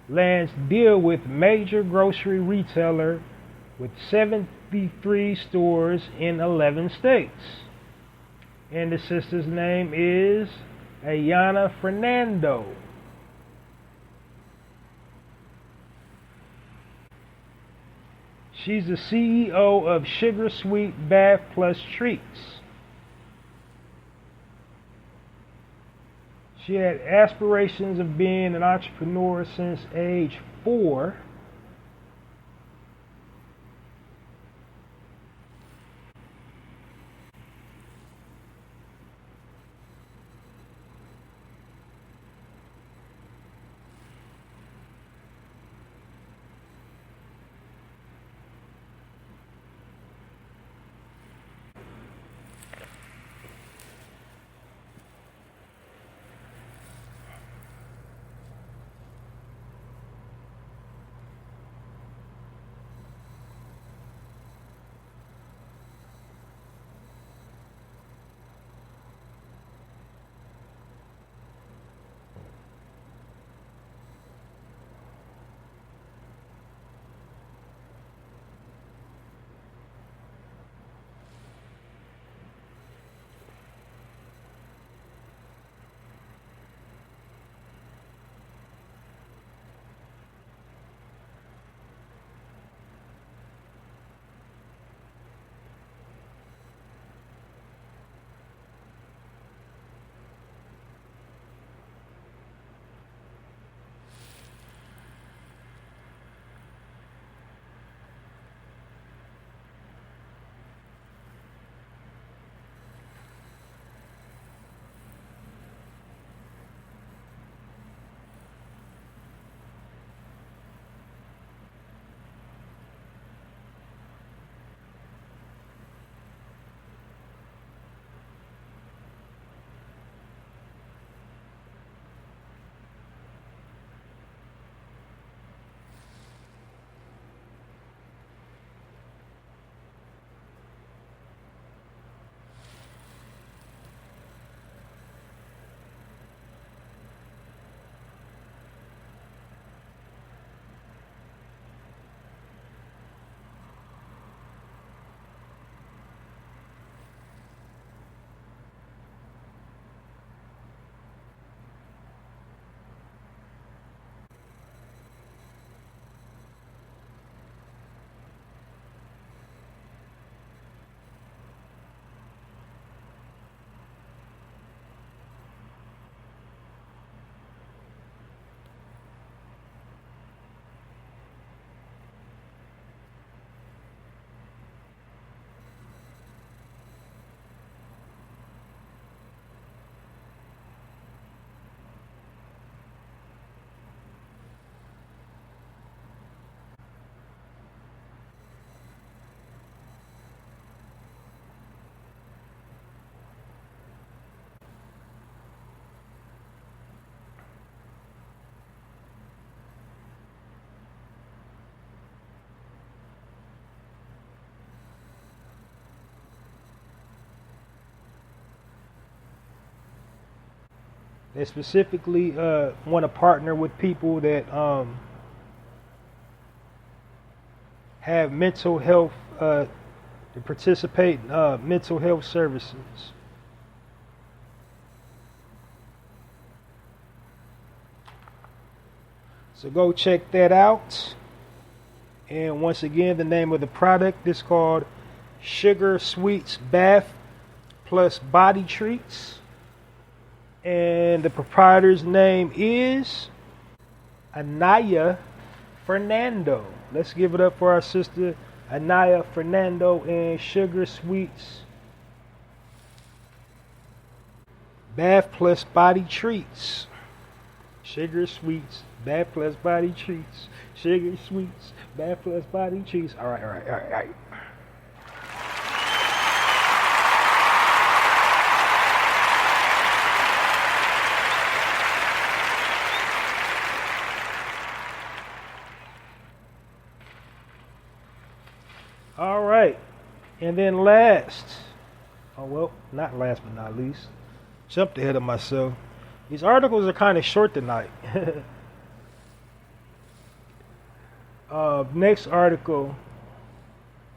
lands deal with major grocery retailer with 73 stores in 11 states. And the sister's name is Ayana Fernando. She's the CEO of Sugar Sweet Bath Plus Treats. She had aspirations of being an entrepreneur since age 4. They specifically want to partner with people that have mental health, to participate in mental health services. So go check that out. And once again, the name of the product is called Sugar Sweets Bath Plus Body Treats. And the proprietor's name is Anaya Fernando. Let's give it up for our sister Anaya Fernando and Sugar Sweets Bath Plus Body Treats. Sugar Sweets Bath Plus Body Treats. Sugar Sweets Bath Plus Body Treats. All right. All right. And then not last but not least, jumped ahead of myself. These articles are kind of short tonight. Next article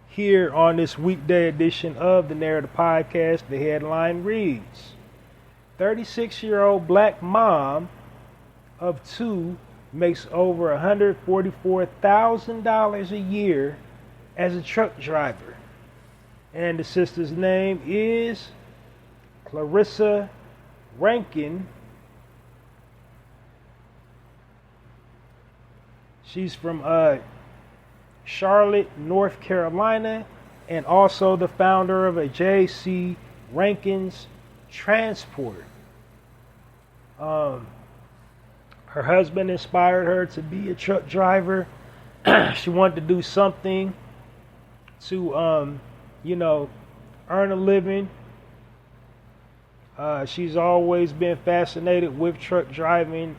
here on this weekday edition of the Narrator Podcast, the headline reads, 36-year-old black mom of two makes over $144,000 a year as a truck driver. And the sister's name is Clarissa Rankin. She's from Charlotte, North Carolina, and also the founder of a J.C. Rankin's Transport. Her husband inspired her to be a truck driver. She wanted to do something to, earn a living. She's always been fascinated with truck driving.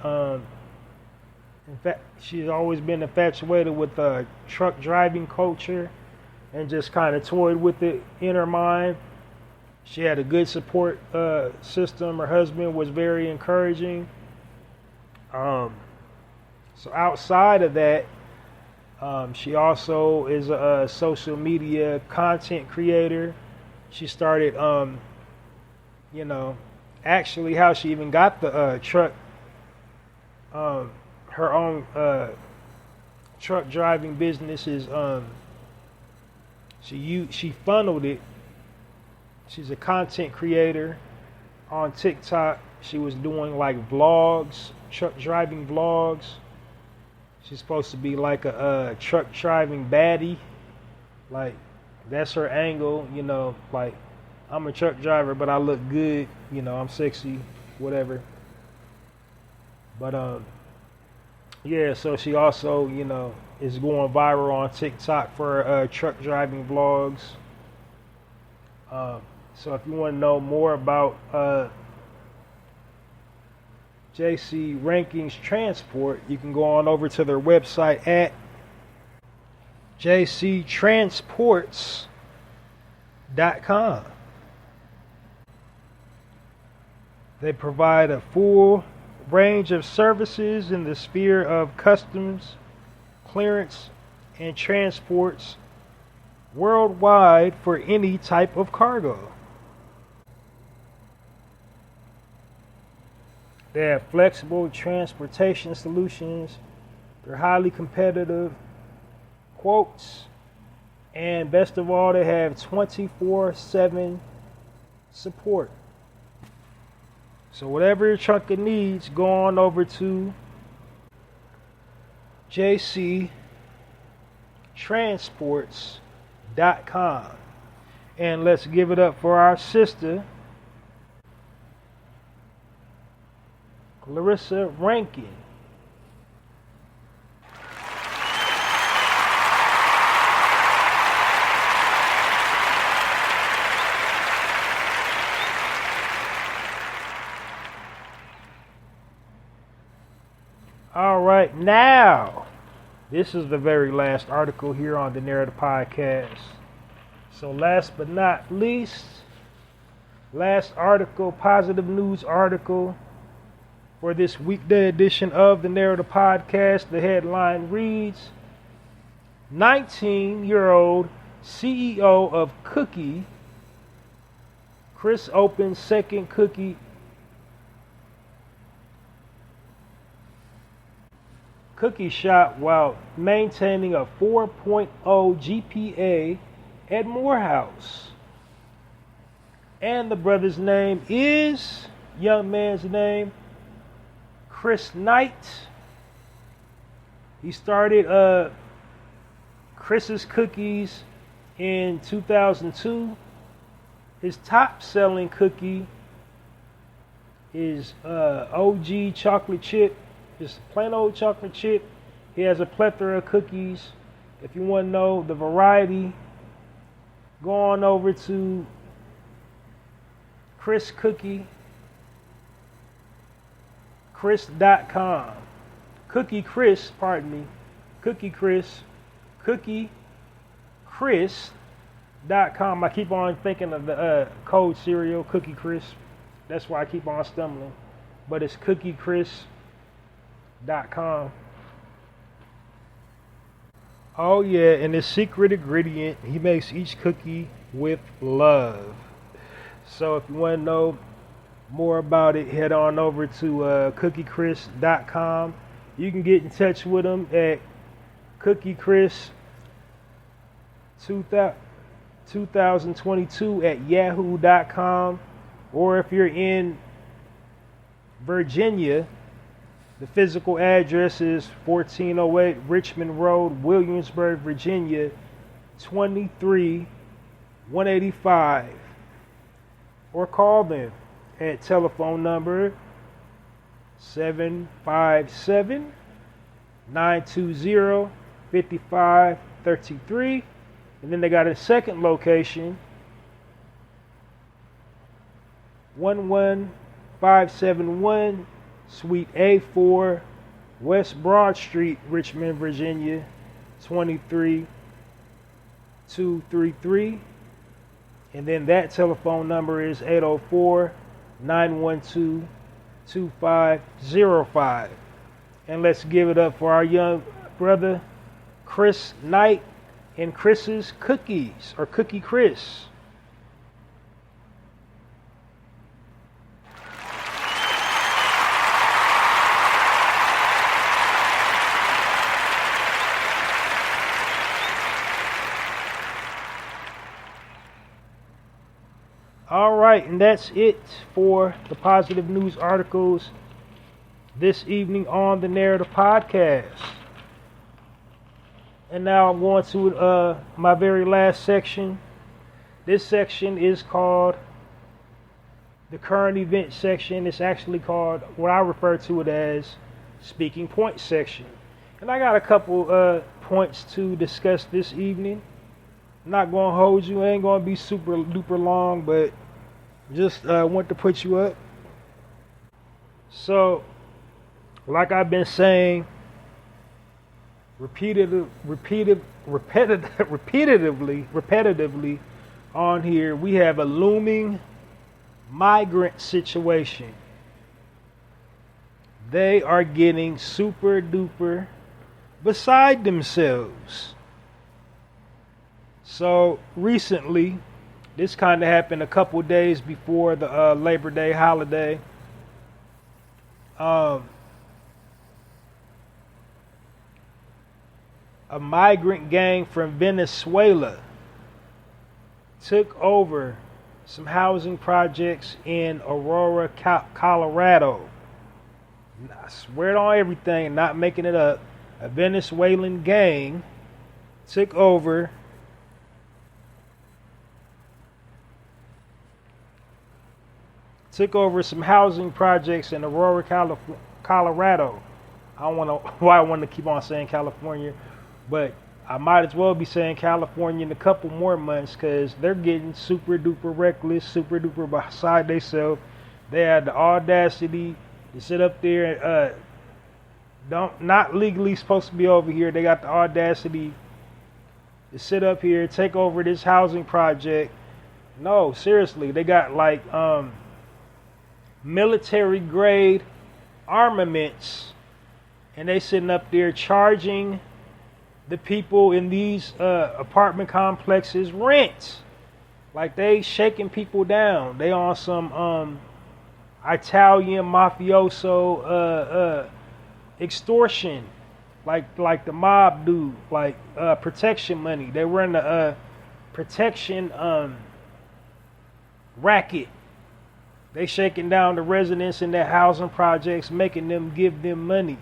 In fact, she's always been infatuated with truck driving culture and just kind of toyed with it in her mind. She had a good support system. Her husband was very encouraging. So outside of that, she also is a social media content creator. She started, actually how she even got the truck, her own truck driving business is she funneled it. She's a content creator on TikTok. She was doing like vlogs, truck driving vlogs. She's supposed to be like a truck driving baddie. Like that's her angle, like I'm a truck driver but I look good, I'm sexy, whatever. But yeah, so she also, is going viral on TikTok for truck driving vlogs. So if you want to know more about J.C. Rankin's Transport, you can go on over to their website at jctransports.com. They provide a full range of services in the sphere of customs, clearance, and transports worldwide for any type of cargo. They have flexible transportation solutions. They're highly competitive quotes, and best of all, they have 24/7 support. So whatever your trucker needs, go on over to jctransports.com. And let's give it up for our sister, Clarissa Rankin. All right, now, this is the very last article here on the Narrator Podcast. So last but not least, last article, positive news article For this weekday edition of the Narrator Podcast, the headline reads, 19-year-old CEO of Cookie, Chris opens second cookie shop while maintaining a 4.0 GPA at Morehouse. And the brother's name is, young man's name, Chris Knight. He started Chris's Cookies in 2002. His top selling cookie is OG chocolate chip. Just plain old chocolate chip. He has a plethora of cookies. If you want to know the variety, go on over to Chris.com. Cookie Chris. CookieChris.com. I keep on thinking of the cold cereal, Cookie Chris. That's why I keep on stumbling. But it's CookieChris.com. Oh yeah, and his secret ingredient, he makes each cookie with love. So if you want to know more about it, head on over to CookieChris.com. You can get in touch with him at CookieChris2022@yahoo.com, or if you're in Virginia, the physical address is 1408 Richmond Road, Williamsburg, Virginia, 23185. Or call them at telephone number 757-920-5533. And then they got a second location, 11571 Suite A4, West Broad Street, Richmond, Virginia, 23233. And then that telephone number is 804-912-2505. And let's give it up for our young brother, Chris Knight, and Chris's Cookies, or Cookie Chris. All right, and that's it for the positive news articles this evening on the Narrator Podcast. And now I'm going to my very last section. This section is called the current event section. It's actually called, what I refer to it as, speaking point section. And I got a couple points to discuss this evening. I'm not going to hold you. Ain't going to be super duper long, but just want to put you up. So, like I've been saying repetitively on here, we have a looming migrant situation. They are getting super duper beside themselves. So recently, this kind of happened a couple days before the Labor Day holiday. A migrant gang from Venezuela took over some housing projects in Aurora, Colorado. I swear it on everything, not making it up. A Venezuelan gang took over some housing projects in Aurora, Colorado. I don't know why I want to keep on saying California, but I might as well be saying California in a couple more months, because they're getting super duper reckless, super duper beside themselves. They had the audacity to sit up there and not legally supposed to be over here. They got the audacity to sit up here, take over this housing project. No, seriously, they got like military grade armaments, and they sitting up there charging the people in these apartment complexes rent. Like they shaking people down. They on some Italian mafioso extortion, like the mob do, like protection money. They run the protection racket. They shaking down the residents in their housing projects, making them give them money.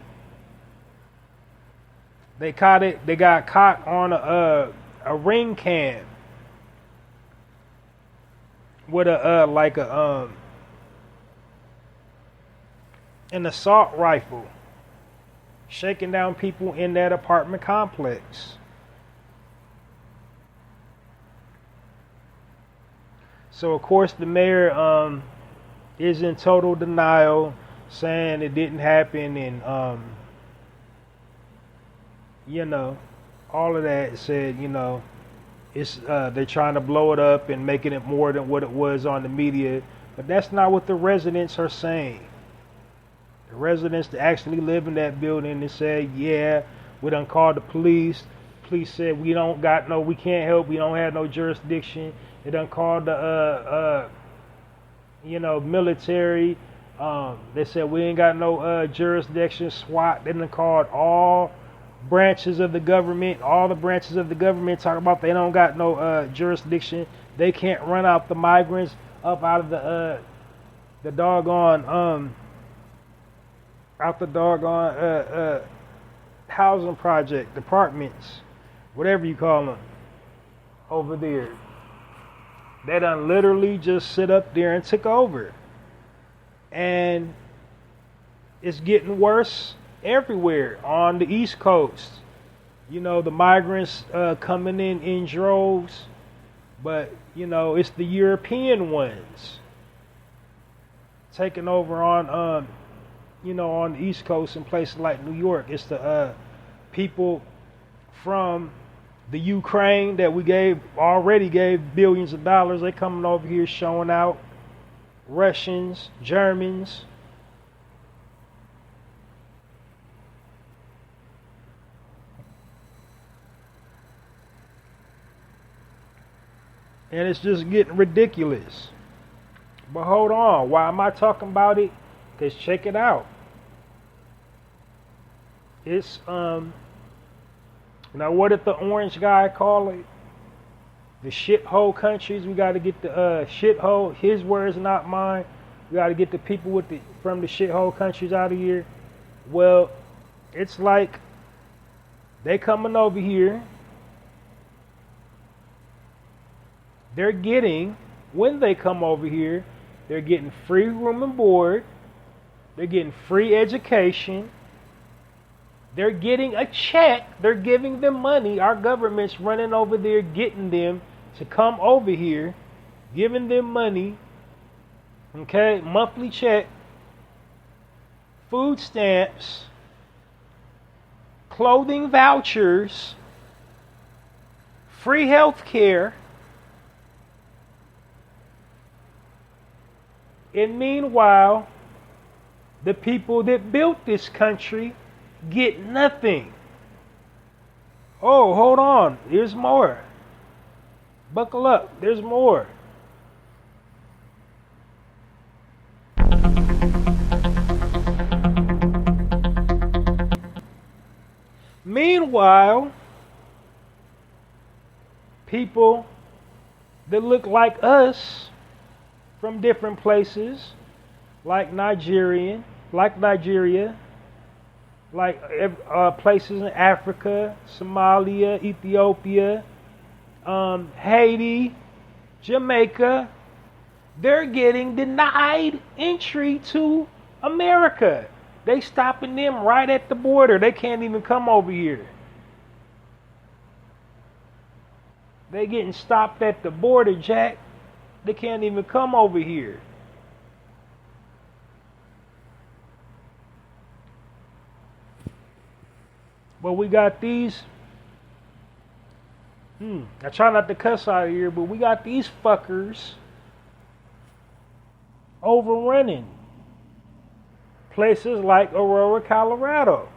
They got caught on a ring cam with an assault rifle, shaking down people in that apartment complex. So of course the mayor is in total denial, saying it didn't happen, and all of that. Said, it's they're trying to blow it up and making it more than what it was on the media, but that's not what the residents are saying. The residents that actually live in that building, they said, yeah, we done called the police. Police said we can't help, we don't have no jurisdiction. They done called the military. They said we ain't got no jurisdiction. SWAT. They done called all the branches of the government talking about they don't got no jurisdiction. They can't run out the migrants up out of the doggone housing project, apartments, whatever you call them, over there. They done literally just sit up there and took over. And it's getting worse everywhere on the East Coast. The migrants coming in droves, but it's the European ones taking over on on the East Coast in places like New York. It's the people from the Ukraine that we already gave billions of dollars. They coming over here showing out. Russians, Germans. And it's just getting ridiculous. But hold on, why am I talking about it? Because check it out. It's now what did the orange guy call it? The shithole countries. We got to get the shithole. His words, not mine. We got to get the people from the shithole countries out of here. Well, it's like they coming over here. When they come over here, they're getting free room and board. They're getting free education. They're getting a check. They're giving them money. Our government's running over there getting them to come over here, giving them money. Okay, monthly check, food stamps, clothing vouchers, free health care. And meanwhile, the people that built this country get nothing. Oh, hold on. There's more. Buckle up. There's more. Meanwhile, people that look like us from different places, like Nigeria, like places in Africa, Somalia, Ethiopia, Haiti, Jamaica, they're getting denied entry to America. They stopping them right at the border. They can't even come over here. They getting stopped at the border, Jack. They can't even come over here. But we got these. I try not to cuss out of here, but we got these fuckers overrunning places like Aurora, Colorado.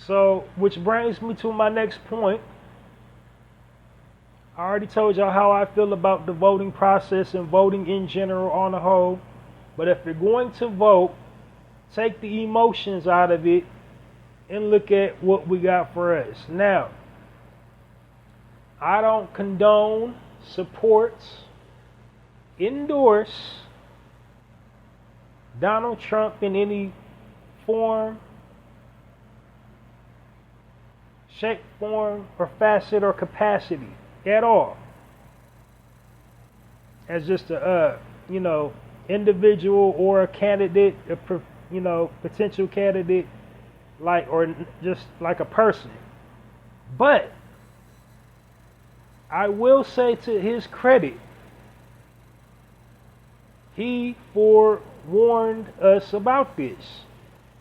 So, which brings me to my next point. I already told y'all how I feel about the voting process and voting in general on the whole. But if you're going to vote, take the emotions out of it and look at what we got for us. Now, I don't condone, support, endorse Donald Trump in any form, shape, form, or facet or capacity at all. As just a, individual or a candidate, potential candidate, or just like a person. But I will say to his credit, he forewarned us about this.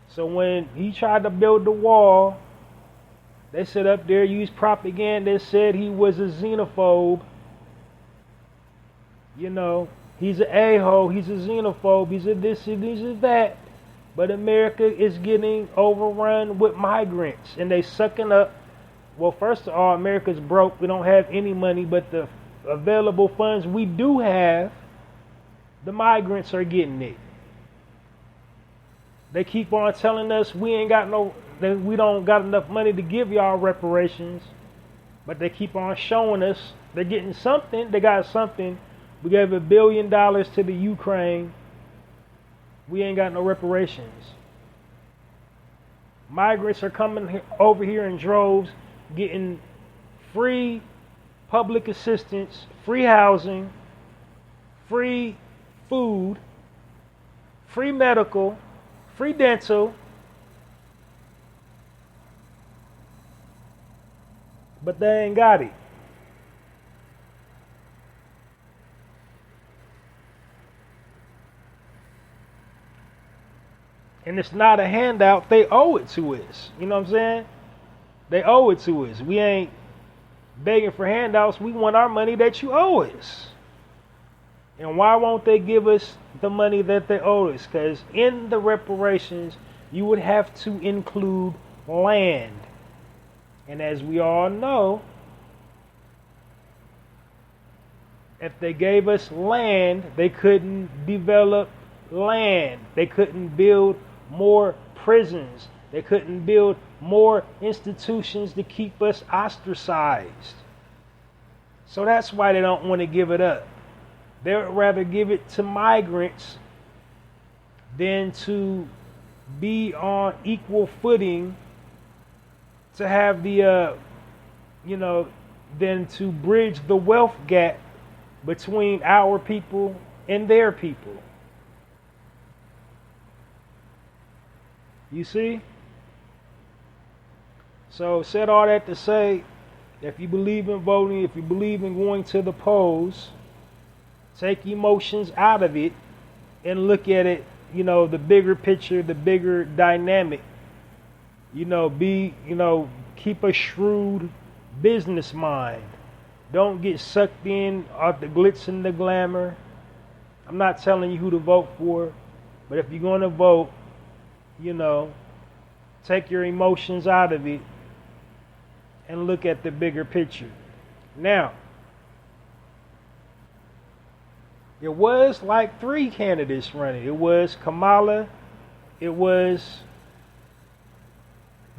So when he tried to build the wall, they set up there, used propaganda, said he was a xenophobe. He's an a-hole, he's a xenophobe, he's a this, he's a that. But America is getting overrun with migrants, and they sucking up. Well, first of all, America's broke. We don't have any money, but the available funds we do have, the migrants are getting it. They keep on telling us we don't got enough money to give y'all reparations, but they keep on showing us they're getting something. They got something. We gave $1 billion to the Ukraine. We ain't got no reparations. Migrants are coming over here in droves, getting free public assistance, free housing, free food, free medical, free dental. But they ain't got it. And it's not a handout. They owe it to us. You know what I'm saying? They owe it to us. We ain't begging for handouts. We want our money that you owe us. And why won't they give us the money that they owe us? Because in the reparations, you would have to include land. And as we all know, if they gave us land, they couldn't develop land. They couldn't build more prisons. They couldn't build more institutions to keep us ostracized. So that's why they don't want to give it up. They would rather give it to migrants than to be on equal footing, to have the, than to bridge the wealth gap between our people and their people. You see? So said all that to say, if you believe in voting, if you believe in going to the polls, take emotions out of it and look at it, the bigger picture, the bigger dynamic. Keep a shrewd business mind. Don't get sucked in off the glitz and the glamour. I'm not telling you who to vote for, but if you're going to vote, take your emotions out of it and look at the bigger picture. Now, it was like 3 candidates running. It was Kamala, it was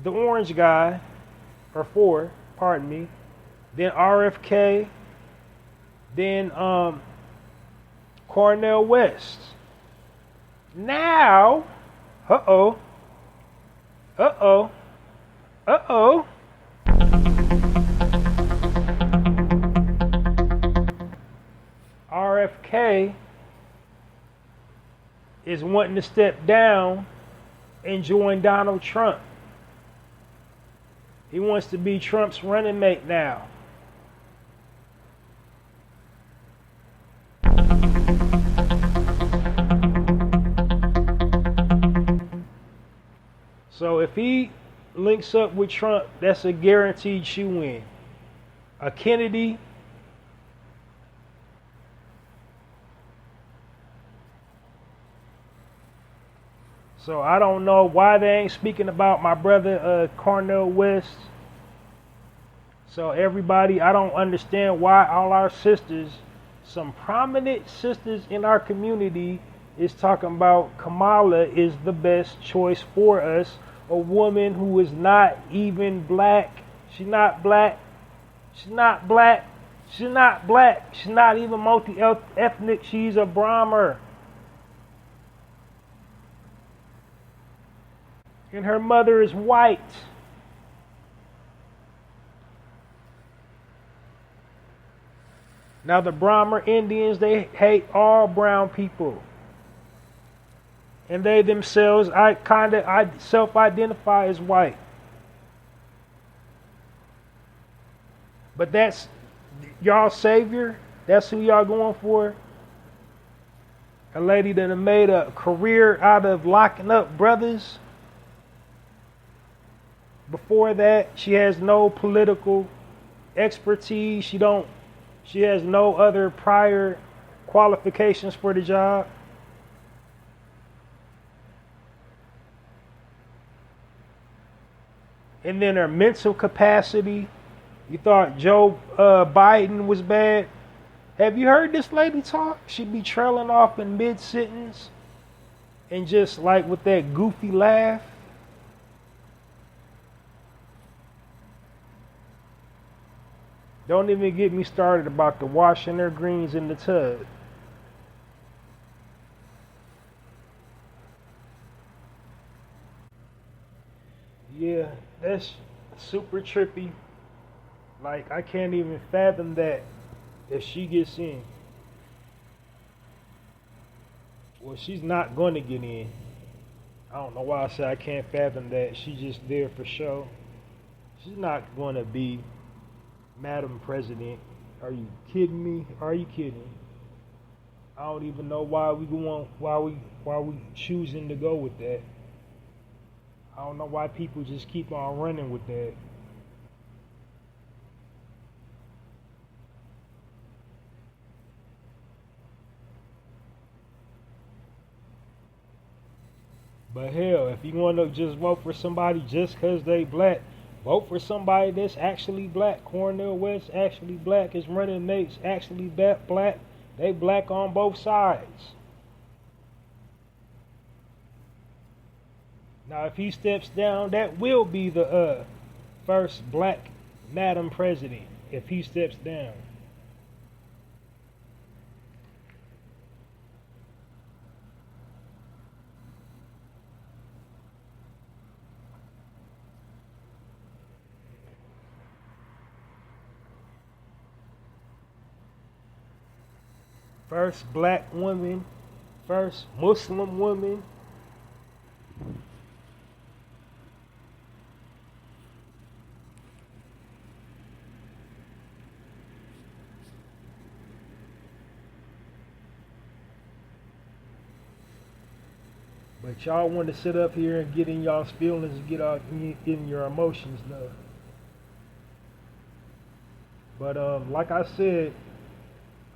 the orange guy, or 4, pardon me, then RFK, then Cornel West. Now, RFK is wanting to step down and join Donald Trump. He wants to be Trump's running mate now. So if he links up with Trump, that's a guaranteed shoe-in. A Kennedy So I don't know why they ain't speaking about my brother Cornel West. So everybody, I don't understand why all our sisters, some prominent sisters in our community, is talking about Kamala is the best choice for us. A woman who is not even black. She's not black. She's not black. She's not black. She's not even multi-ethnic. She's a Brahmer. And her mother is white. Now the Brahmer Indians, they hate all brown people. And they themselves, I self-identify as white. But that's y'all savior. That's who y'all going for. A lady that have made a career out of locking up brothers. Before that, she has no political expertise. She has no other prior qualifications for the job. And then her mental capacity. You thought Joe Biden was bad. Have you heard this lady talk? She'd be trailing off in mid-sentence and just like with that goofy laugh. Don't even get me started about the washing their greens in the tub. Yeah, that's super trippy. Like, I can't even fathom that if she gets in. Well, she's not going to get in. I don't know why I say I can't fathom that. She's just there for show. She's not going to be Madam President. Are you kidding me? Are you kidding? I don't even know why we choosing to go with that. I don't know why people just keep on running with that. But hell, if you want to just vote for somebody just because they black, vote for somebody that's actually black. Cornel West actually black. His running mates actually black. They black on both sides. Now, if he steps down, that will be the first black Madam President. If he steps down. First black woman, first Muslim woman. But y'all want to sit up here and get in y'all's feelings and get out in your emotions though. But like I said,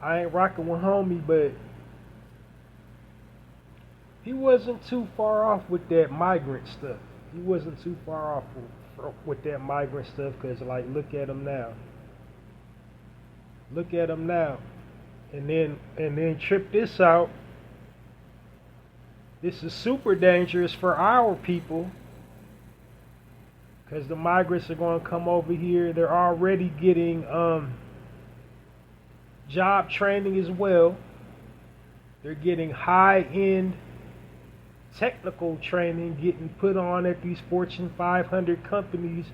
I ain't rocking with homie, but he wasn't too far off with that migrant stuff. He wasn't too far off with that migrant stuff, because like, look at him now. Look at him now. And then trip this out. This is super dangerous for our people, because the migrants are going to come over here. They're already getting job training as well. They're getting high-end technical training getting put on at these Fortune 500 companies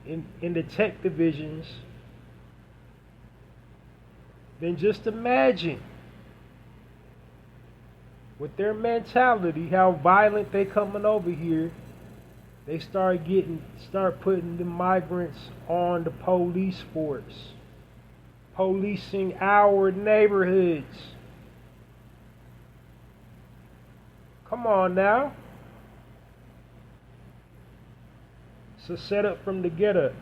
in the tech divisions. Then just imagine, with their mentality, how violent they coming over here. They start putting the migrants on the police force, policing our neighborhoods. Come on now. It's a setup from the get-up.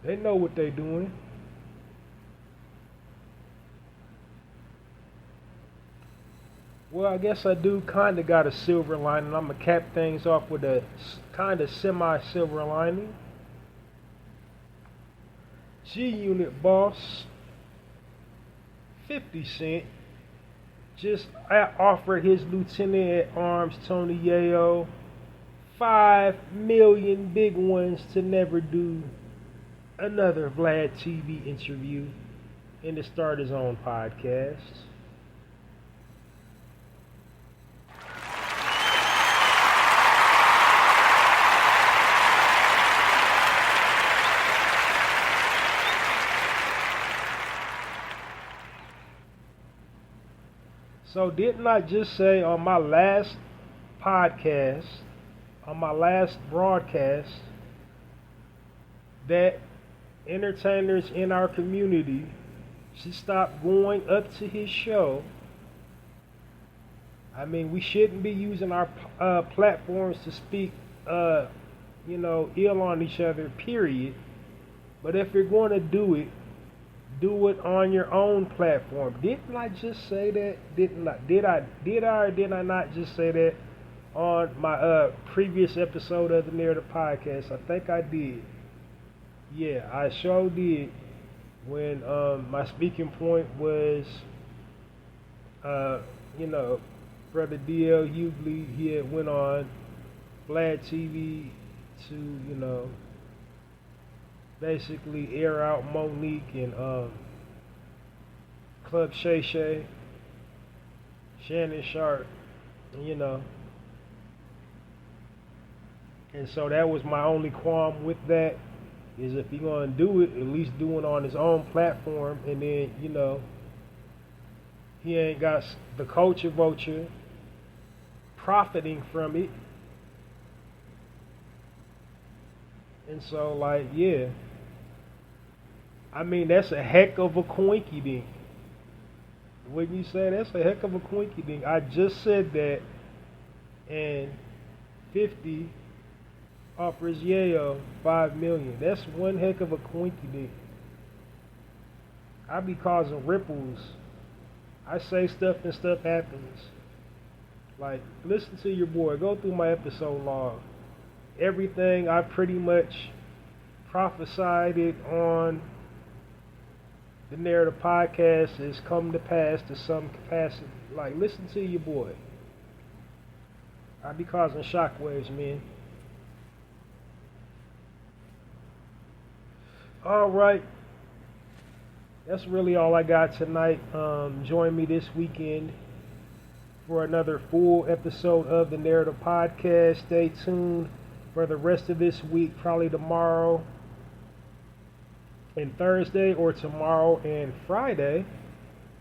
They know what they're doing. Well, I guess I do kind of got a silver lining. I'm going to cap things off with a kind of semi-silver lining. G-Unit boss 50 Cent just offered his lieutenant at arms, Tony Yayo, 5 million big ones to never do another Vlad TV interview and to start his own podcast. So didn't I just say on my last podcast, on my last broadcast, that entertainers in our community should stop going up to his show? I mean, we shouldn't be using our platforms to speak, ill on each other, period. But if you're going to do it on your own platform. Didn't I just say that? Did I or did I not just say that on my previous episode of the Narrator podcast? I think I did. Yeah, I sure did. When my speaking point was, Brother D.L. Hughley, he had went on Vlad TV to, basically air out Monique and Club Shay Shay, Shannon Sharp, and so that was my only qualm with that, is if you're going to do it, at least do it on his own platform, and then, he ain't got the culture vulture profiting from it. And so, yeah. I mean, that's a heck of a coinky dink. Wouldn't you say that's a heck of a coinky dink? I just said that, and 50 offers Yayo 5 million. That's one heck of a coinky dink. I be causing ripples. I say stuff and stuff happens. Like, listen to your boy. Go through my episode log. Everything I pretty much prophesied it on the Narrator podcast has come to pass to some capacity. Like, listen to your boy. I be causing shockwaves, man. Alright. That's really all I got tonight. Join me this weekend for another full episode of the Narrator podcast. Stay tuned for the rest of this week, probably tomorrow and Thursday, or tomorrow and Friday,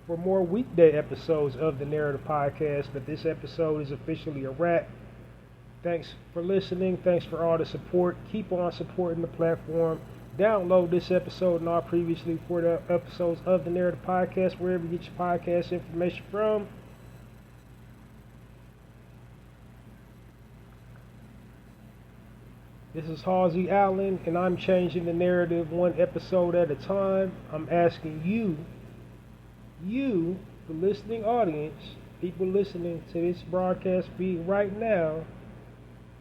for more weekday episodes of the Narrator podcast. But this episode is officially a wrap. Thanks for listening. Thanks for all the support. Keep on supporting the platform. Download this episode and all previously recorded episodes of the Narrator podcast wherever you get your podcast information from. This is Halsey Allen, and I'm changing the narrative one episode at a time. I'm asking you, the listening audience, people listening to this broadcast feed right now,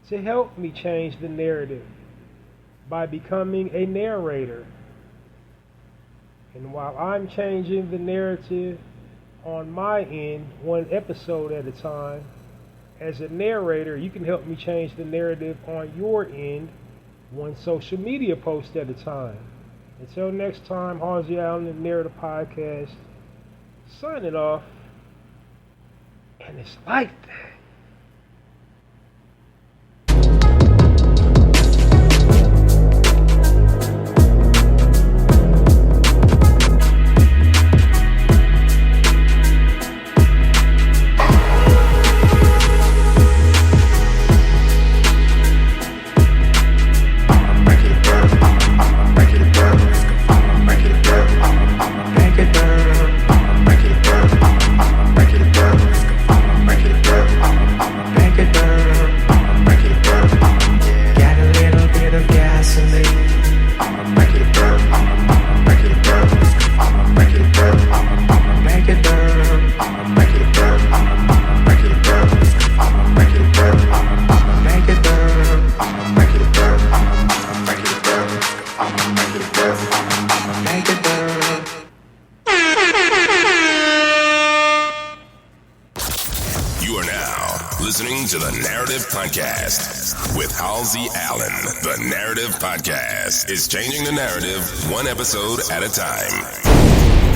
to help me change the narrative by becoming a narrator. And while I'm changing the narrative on my end, one episode at a time, as a narrator, you can help me change the narrative on your end, one social media post at a time. Until next time, Halsey Allen, the Narrator podcast, signing off. And it's like that. I'ma make it a Podcast with Halsey Allen. The Narrative Podcast is changing the narrative one episode at a time.